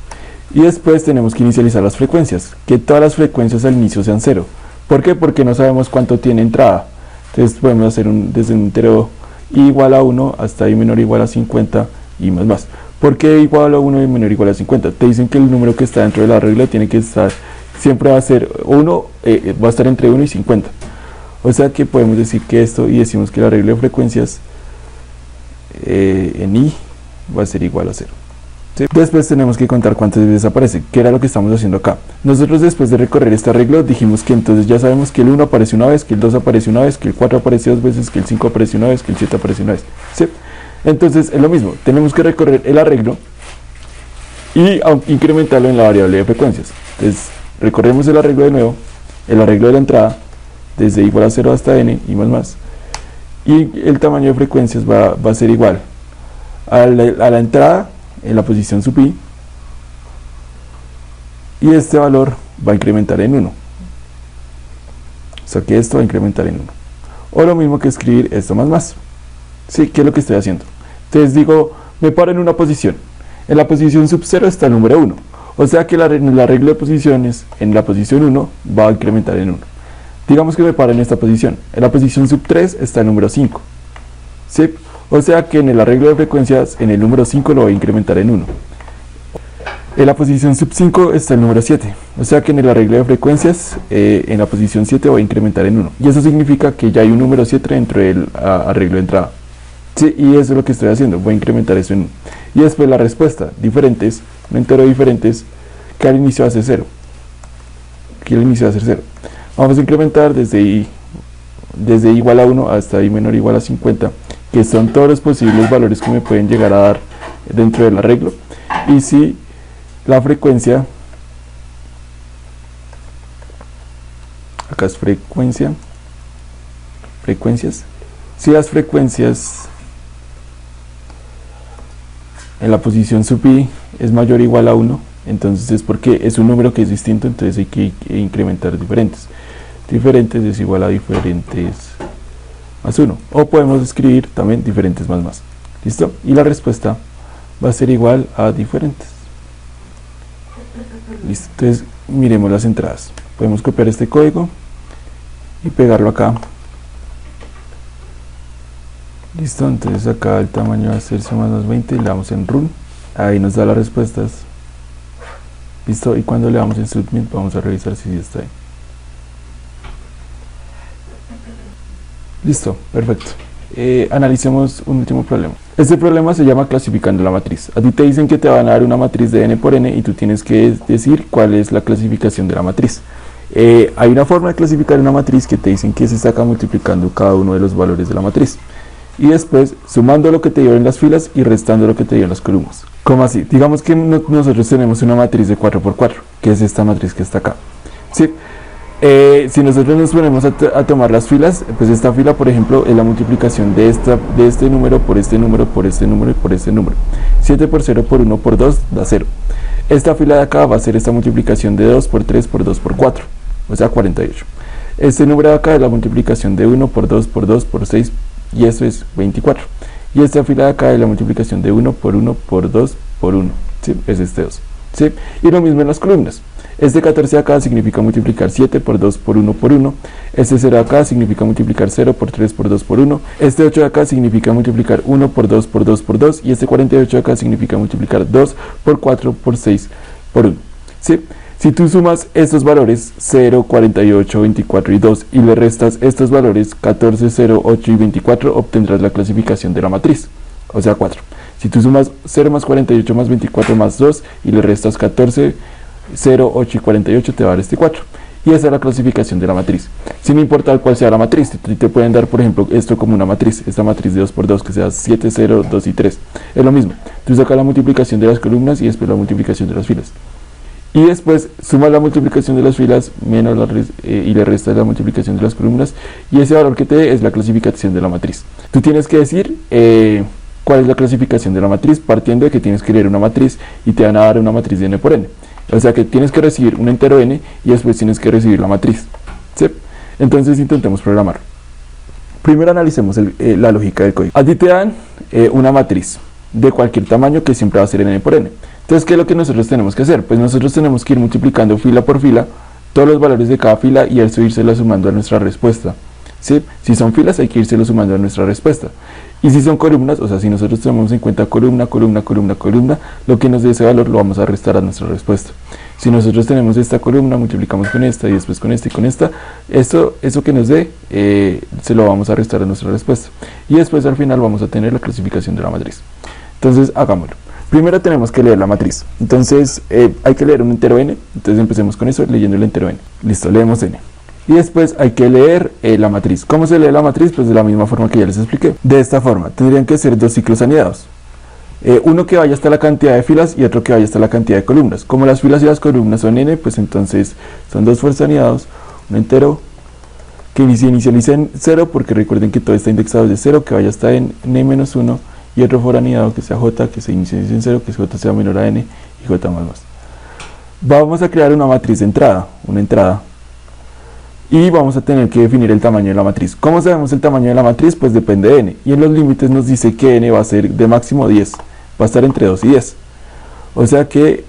Y después tenemos que inicializar las frecuencias. Que todas las frecuencias al inicio sean 0. ¿Por qué? Porque no sabemos cuánto tiene entrada. Entonces podemos hacer desde un entero i igual a 1 hasta i menor o igual a 50 y más. ¿Por qué igual a 1 y menor o igual a 50? Te dicen que el número que está dentro de la regla tiene que estar, siempre va a ser 1, va a estar entre 1 y 50. O sea que podemos decir que esto, y decimos que la regla de frecuencias en i va a ser igual a 0. ¿sí? Después tenemos que contar cuántas veces aparece, que era lo que estamos haciendo acá. Nosotros después de recorrer este arreglo dijimos que entonces ya sabemos que el 1 aparece una vez, que el 2 aparece una vez, que el 4 aparece dos veces, que el 5 aparece una vez, que el 7 aparece una vez, ¿sí? Entonces es lo mismo, tenemos que recorrer el arreglo y incrementarlo en la variable de frecuencias. Entonces recorremos el arreglo de nuevo, el arreglo de la entrada, desde igual a 0 hasta n y más, y el tamaño de frecuencias va a ser igual a la entrada en la posición sub i, y este valor va a incrementar en 1, o sea que esto va a incrementar en 1, o lo mismo que escribir esto más. ¿Sí? ¿Qué es lo que estoy haciendo? Entonces digo, me paro en una posición, en la posición sub 0 está el número 1, o sea que el arreglo de posiciones en la posición 1 va a incrementar en 1. Digamos que me paro en esta posición, en la posición sub 3 está el número 5, ¿sí? O sea que en el arreglo de frecuencias, en el número 5 lo voy a incrementar en 1. En la posición sub 5 está el número 7, o sea que en el arreglo de frecuencias, en la posición 7 voy a incrementar en 1. Y eso significa que ya hay un número 7 dentro del arreglo de entrada. Sí, y eso es lo que estoy haciendo, voy a incrementar eso en 1. Y después la respuesta, diferentes, un entero de diferentes, que al inicio va a ser 0. Aquí al inicio va a ser 0. Vamos a incrementar desde i igual a 1 hasta i menor o igual a 50, que son todos los posibles valores que me pueden llegar a dar dentro del arreglo. Y si la frecuencia, acá es frecuencias, si las frecuencias en la posición sub i es mayor o igual a 1, entonces es porque es un número que es distinto, entonces hay que incrementar diferentes. Diferentes es igual a diferentes más 1, o podemos escribir también diferentes más. ¿Listo? Y la respuesta va a ser igual a diferentes. Listo, entonces miremos las entradas. Podemos copiar este código y pegarlo acá. Listo, entonces acá el tamaño va a ser C más 20 y le damos en Run. Ahí nos da las respuestas. Listo, y cuando le damos en Submit vamos a revisar si está ahí. Listo, perfecto. Analicemos un último problema. Este problema se llama clasificando la matriz. A ti te dicen que te van a dar una matriz de n por n y tú tienes que decir cuál es la clasificación de la matriz. Hay una forma de clasificar una matriz que te dicen que se está acá multiplicando cada uno de los valores de la matriz. Y después sumando lo que te dio en las filas y restando lo que te dio en las columnas. ¿Cómo así? Digamos que nosotros tenemos una matriz de 4×4, que es esta matriz que está acá. ¿Sí? Si nosotros nos ponemos a tomar las filas, pues esta fila, por ejemplo, es la multiplicación de este número por este número, por este número y por este número. 7 por 0 por 1 por 2 da 0. Esta fila de acá va a ser esta multiplicación de 2 por 3 por 2 por 4, o sea 48. Este número de acá es la multiplicación de 1 por 2 por 2 por 6, y eso es 24. Y esta fila de acá es la multiplicación de 1 por 1 por 2 por 1, ¿sí? Es este 2. ¿Sí? Y lo mismo en las columnas. Este 14 acá significa multiplicar 7 por 2 por 1 por 1. Este 0 acá significa multiplicar 0 por 3 por 2 por 1. Este 8 de acá significa multiplicar 1 por 2 por 2 por 2. Y este 48 de acá significa multiplicar 2 por 4 por 6 por 1. ¿Sí? Si tú sumas estos valores 0, 48, 24 y 2 y le restas estos valores 14, 0, 8 y 24, obtendrás la clasificación de la matriz, o sea 4. Si tú sumas 0 más 48 más 24 más 2 y le restas 14, 0, 8 y 48, te va a dar este 4. Y esa es la clasificación de la matriz, sin importar cuál sea la matriz. Te pueden dar, por ejemplo, esto como una matriz, esta matriz de 2 por 2, que sea 7, 0, 2 y 3. Es lo mismo, tú sacas la multiplicación de las columnas y después la multiplicación de las filas. Y después sumas la multiplicación de las filas menos y le restas la multiplicación de las columnas, y ese valor que te dé es la clasificación de la matriz. Tú tienes que decir cuál es la clasificación de la matriz, partiendo de que tienes que leer una matriz y te van a dar una matriz de n por n. O sea que tienes que recibir un entero n y después tienes que recibir la matriz. ¿Sí? Entonces intentemos programar. Primero analicemos la lógica del código. A ti te dan una matriz de cualquier tamaño que siempre va a ser n por n. Entonces, ¿qué es lo que nosotros tenemos que hacer? Pues nosotros tenemos que ir multiplicando fila por fila todos los valores de cada fila y eso irse sumando a nuestra respuesta. ¿Sí? Si son filas hay que irse sumando a nuestra respuesta. Y si son columnas, o sea, si nosotros tenemos en cuenta columna, columna, columna, columna, lo que nos dé ese valor lo vamos a restar a nuestra respuesta. Si nosotros tenemos esta columna, multiplicamos con esta y después con esta y con esta, eso que nos dé, se lo vamos a restar a nuestra respuesta. Y después al final vamos a tener la clasificación de la matriz. Entonces, hagámoslo. Primero tenemos que leer la matriz. Entonces hay que leer un entero n. Entonces empecemos con eso, leyendo el entero n. Listo, leemos n. Y después hay que leer la matriz. ¿Cómo se lee la matriz? Pues de la misma forma que ya les expliqué. De esta forma, tendrían que ser dos ciclos anidados. Uno que vaya hasta la cantidad de filas y otro que vaya hasta la cantidad de columnas. Como las filas y las columnas son n, pues entonces son dos fuerzas anidados, un entero que se inicializa en 0, porque recuerden que todo está indexado desde 0, que vaya hasta n menos 1, y otro for anidado que sea j, que se inicialice en 0, que j sea menor a n y j más más. Vamos a crear una matriz de entrada, y vamos a tener que definir el tamaño de la matriz. ¿Cómo sabemos el tamaño de la matriz? Pues depende de n, y en los límites nos dice que n va a ser de máximo 10, va a estar entre 2 y 10. O sea que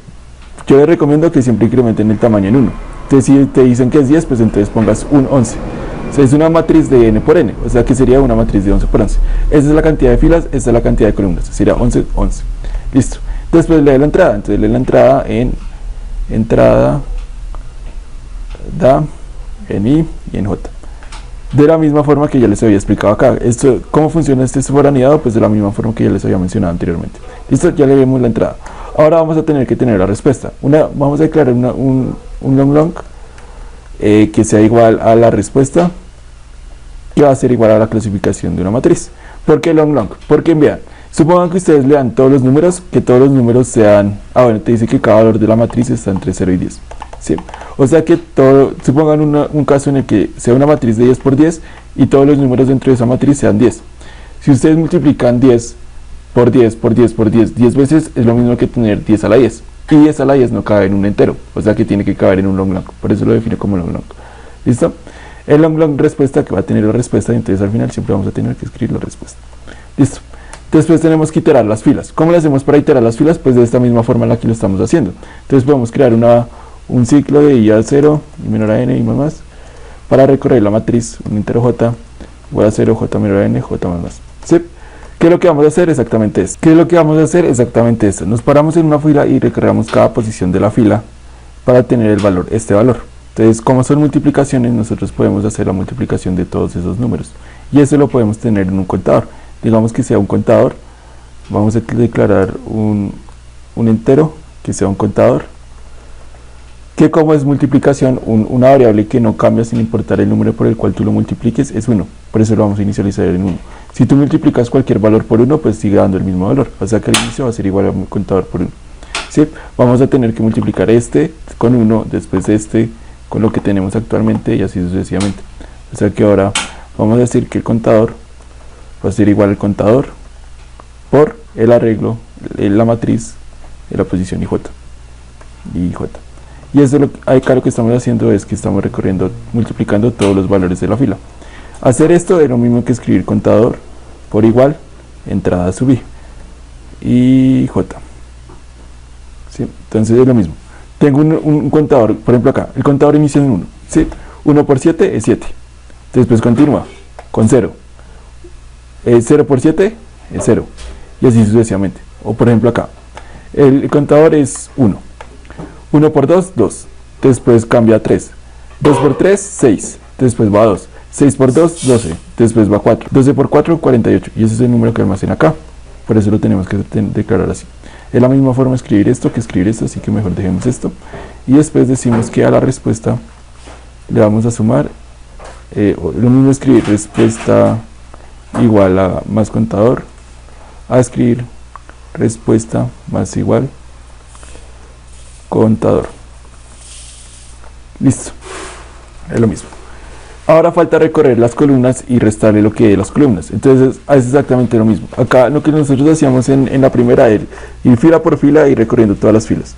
yo les recomiendo que siempre incrementen el tamaño en 1. Entonces si te dicen que es 10, pues entonces pongas un 11. O sea, es una matriz de n por n, o sea que sería una matriz de 11 por 11. Esa es la cantidad de filas, esta es la cantidad de columnas, sería 11, 11. Listo. Después lee la entrada, entonces lee la entrada en entrada, da, en i y en j. De la misma forma que ya les había explicado acá. ¿Cómo funciona este for anidado? Pues de la misma forma que ya les había mencionado anteriormente. Listo, ya le vemos la entrada. Ahora vamos a tener que tener la respuesta. Vamos a declarar un long que sea igual a la respuesta, que va a ser igual a la clasificación de una matriz. ¿Por qué long? Porque vean, supongan que ustedes lean todos los números, que todos los números sean, bueno, te dice que cada valor de la matriz está entre 0 y 10. ¿Sí? O sea que supongan un caso en el que sea una matriz de 10 por 10 y todos los números dentro de esa matriz sean 10. Si ustedes multiplican 10 por 10 por 10 por 10 10 veces, es lo mismo que tener 10 a la 10. Y 10 a la 10 no cabe en un entero, o sea que tiene que caber en un long. Por eso lo define como long. ¿Listo? El long respuesta, que va a tener la respuesta, y entonces al final siempre vamos a tener que escribir la respuesta. Listo. Después tenemos que iterar las filas. ¿Cómo lo hacemos para iterar las filas? Pues de esta misma forma en la que lo estamos haciendo. Entonces podemos crear un ciclo de i a 0 y menor a n y más para recorrer la matriz, un entero j igual a 0, j menor a n, j más. ¿Sí? ¿Qué es lo que vamos a hacer? Exactamente esto. Nos paramos en una fila y recorremos cada posición de la fila para tener el valor, este valor. Entonces, como son multiplicaciones, nosotros podemos hacer la multiplicación de todos esos números. Y eso lo podemos tener en un contador. Digamos que sea un contador. Vamos a declarar un entero que sea un contador. Que como es multiplicación, una variable que no cambia sin importar el número por el cual tú lo multipliques es 1. Por eso lo vamos a inicializar en 1. Si tú multiplicas cualquier valor por 1, pues sigue dando el mismo valor. O sea que al inicio va a ser igual a un contador por 1. ¿Sí? Vamos a tener que multiplicar este con 1, después este con lo que tenemos actualmente y así sucesivamente. O sea que ahora vamos a decir que el contador va a ser igual al contador por el arreglo, la matriz de la posición ij. Y eso acá lo que estamos haciendo es que estamos multiplicando todos los valores de la fila. Hacer esto es lo mismo que escribir contador por igual entrada sub i y j. ¿Sí? Entonces es lo mismo. Tengo un contador, por ejemplo acá, el contador inicia en 1. ¿Sí? 1 por 7 es 7. Después continúa con 0. 0 por 7 es 0. Y así sucesivamente. O por ejemplo acá, el contador es 1. 1 por 2, 2. Después cambia a 3. 2 por 3, 6. Después va a 2. 6 por 2, 12. Después va a 4. 12 por 4, 48. Y ese es el número que almacena acá. Por eso lo tenemos que declarar así. Es la misma forma de escribir esto que escribir esto, así que mejor dejemos esto. Y después decimos que a la respuesta le vamos a sumar, lo mismo escribir respuesta igual a más contador, a escribir respuesta más igual contador. Listo, es lo mismo. Ahora falta recorrer las columnas y restarle lo que de las columnas. Entonces es exactamente lo mismo. Acá lo que nosotros hacíamos en la primera era ir fila por fila y recorriendo todas las filas.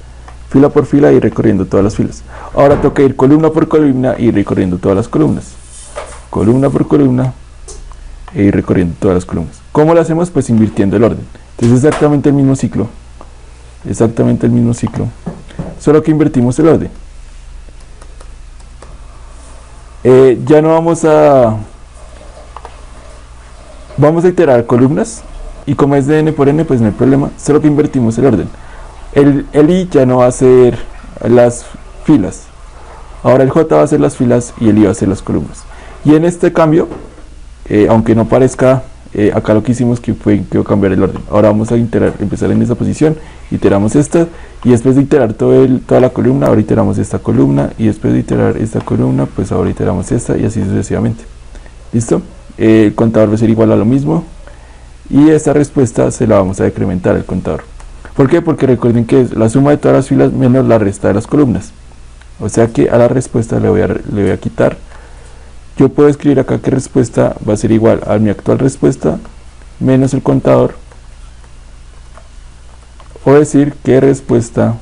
Fila por fila y recorriendo todas las filas. Ahora toca ir columna por columna y recorriendo todas las columnas. Columna por columna e ir recorriendo todas las columnas. ¿Cómo lo hacemos? Pues invirtiendo el orden. Entonces exactamente el mismo ciclo. Exactamente el mismo ciclo. Solo que invertimos el orden. Ya no vamos a iterar columnas, y como es de n por n, pues no hay problema, solo que invertimos el orden. El i ya no va a ser las filas, ahora el j va a ser las filas y el i va a ser las columnas. Y en este cambio, aunque no parezca acá lo que hicimos que fue cambiar el orden. Ahora vamos a empezar en esta posición, iteramos esta, y después de iterar toda la columna, ahora iteramos esta columna, y después de iterar esta columna, pues ahora iteramos esta, y así sucesivamente. ¿Listo? El contador va a ser igual a lo mismo, y esta respuesta se la vamos a decrementar el contador. ¿Por qué? Porque recuerden que es la suma de todas las filas menos la resta de las columnas. O sea que a la respuesta le voy a quitar. Yo puedo escribir acá que respuesta va a ser igual a mi actual respuesta menos el contador, o decir que respuesta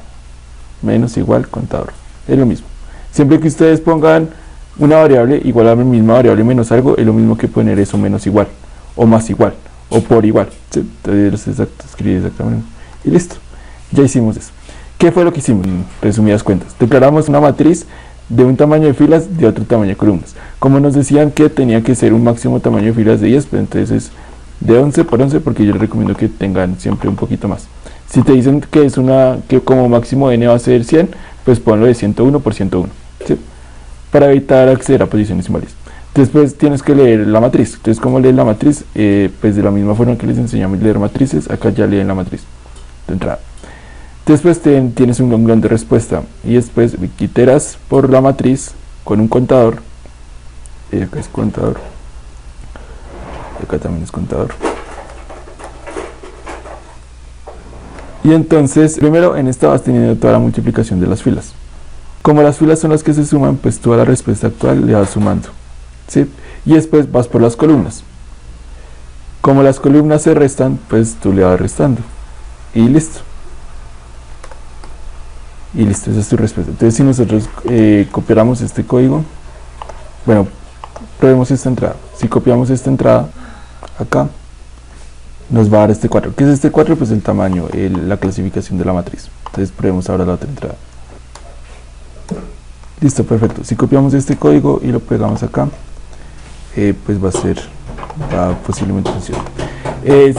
menos igual contador. Es lo mismo. Siempre que ustedes pongan una variable igual a la misma variable menos algo, es lo mismo que poner eso menos igual, o más igual, o por igual. ¿Sí? Entonces escribir exactamente. Y listo. Ya hicimos eso. ¿Qué fue lo que hicimos? En resumidas cuentas, declaramos una matriz de un tamaño de filas, de otro tamaño de columnas. Como nos decían que tenía que ser un máximo tamaño de filas de 10, pues entonces es de 11 por 11, porque yo les recomiendo que tengan siempre un poquito más. Si te dicen que que como máximo n va a ser 100, pues ponlo de 101 por 101, ¿sí? Para evitar acceder a posiciones inválidas. Después tienes que leer la matriz. Entonces, ¿cómo leer la matriz? Pues de la misma forma que les enseñamos a leer matrices, acá ya leen la matriz de entrada. Después tienes un renglón de respuesta, y después iteras por la matriz con un contador. Acá es contador, acá también es contador. Y entonces, primero en esta vas teniendo toda la multiplicación de las filas. Como las filas son las que se suman, pues tú a la respuesta actual le vas sumando, ¿sí? Y después vas por las columnas. Como las columnas se restan, pues tú le vas restando. Y listo. Y listo, esa es tu respuesta. Entonces, si nosotros copiáramos este código, bueno, probemos esta entrada. Si copiamos esta entrada acá, nos va a dar este 4. ¿Qué es este 4? Pues el tamaño, la clasificación de la matriz. Entonces probemos ahora la otra entrada. Listo, perfecto. Si copiamos este código y lo pegamos acá, pues va posiblemente funcione.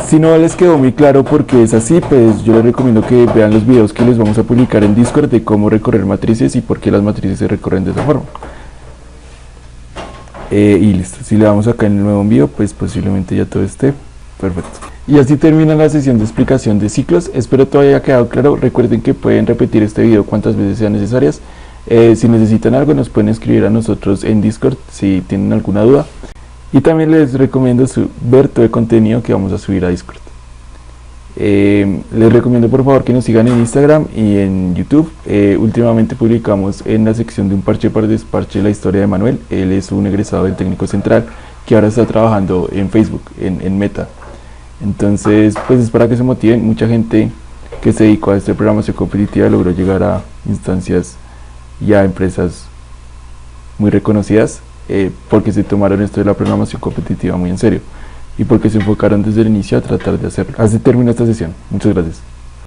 Si no les quedó muy claro por qué es así, pues yo les recomiendo que vean los videos que les vamos a publicar en Discord de cómo recorrer matrices y por qué las matrices se recorren de esa forma. Y listo, si le damos acá en el nuevo envío, pues posiblemente ya todo esté perfecto. Y así termina la sesión de explicación de ciclos. Espero todo haya quedado claro. Recuerden que pueden repetir este video cuantas veces sean necesarias. Si necesitan algo, nos pueden escribir a nosotros en Discord si tienen alguna duda. Y también les recomiendo ver todo el contenido que vamos a subir a Discord. Les recomiendo por favor que nos sigan en Instagram y en YouTube. Últimamente publicamos en la sección de Un Parche para Desparche la historia de Manuel. Él es un egresado del Técnico Central que ahora está trabajando en Facebook, en Meta. Entonces, pues es para que se motiven. Mucha gente que se dedicó a esta programación competitiva logró llegar a instancias y a empresas muy reconocidas. Porque se tomaron esto de la programación competitiva muy en serio y porque se enfocaron desde el inicio a tratar de hacerlo. Así termina esta sesión. Muchas gracias.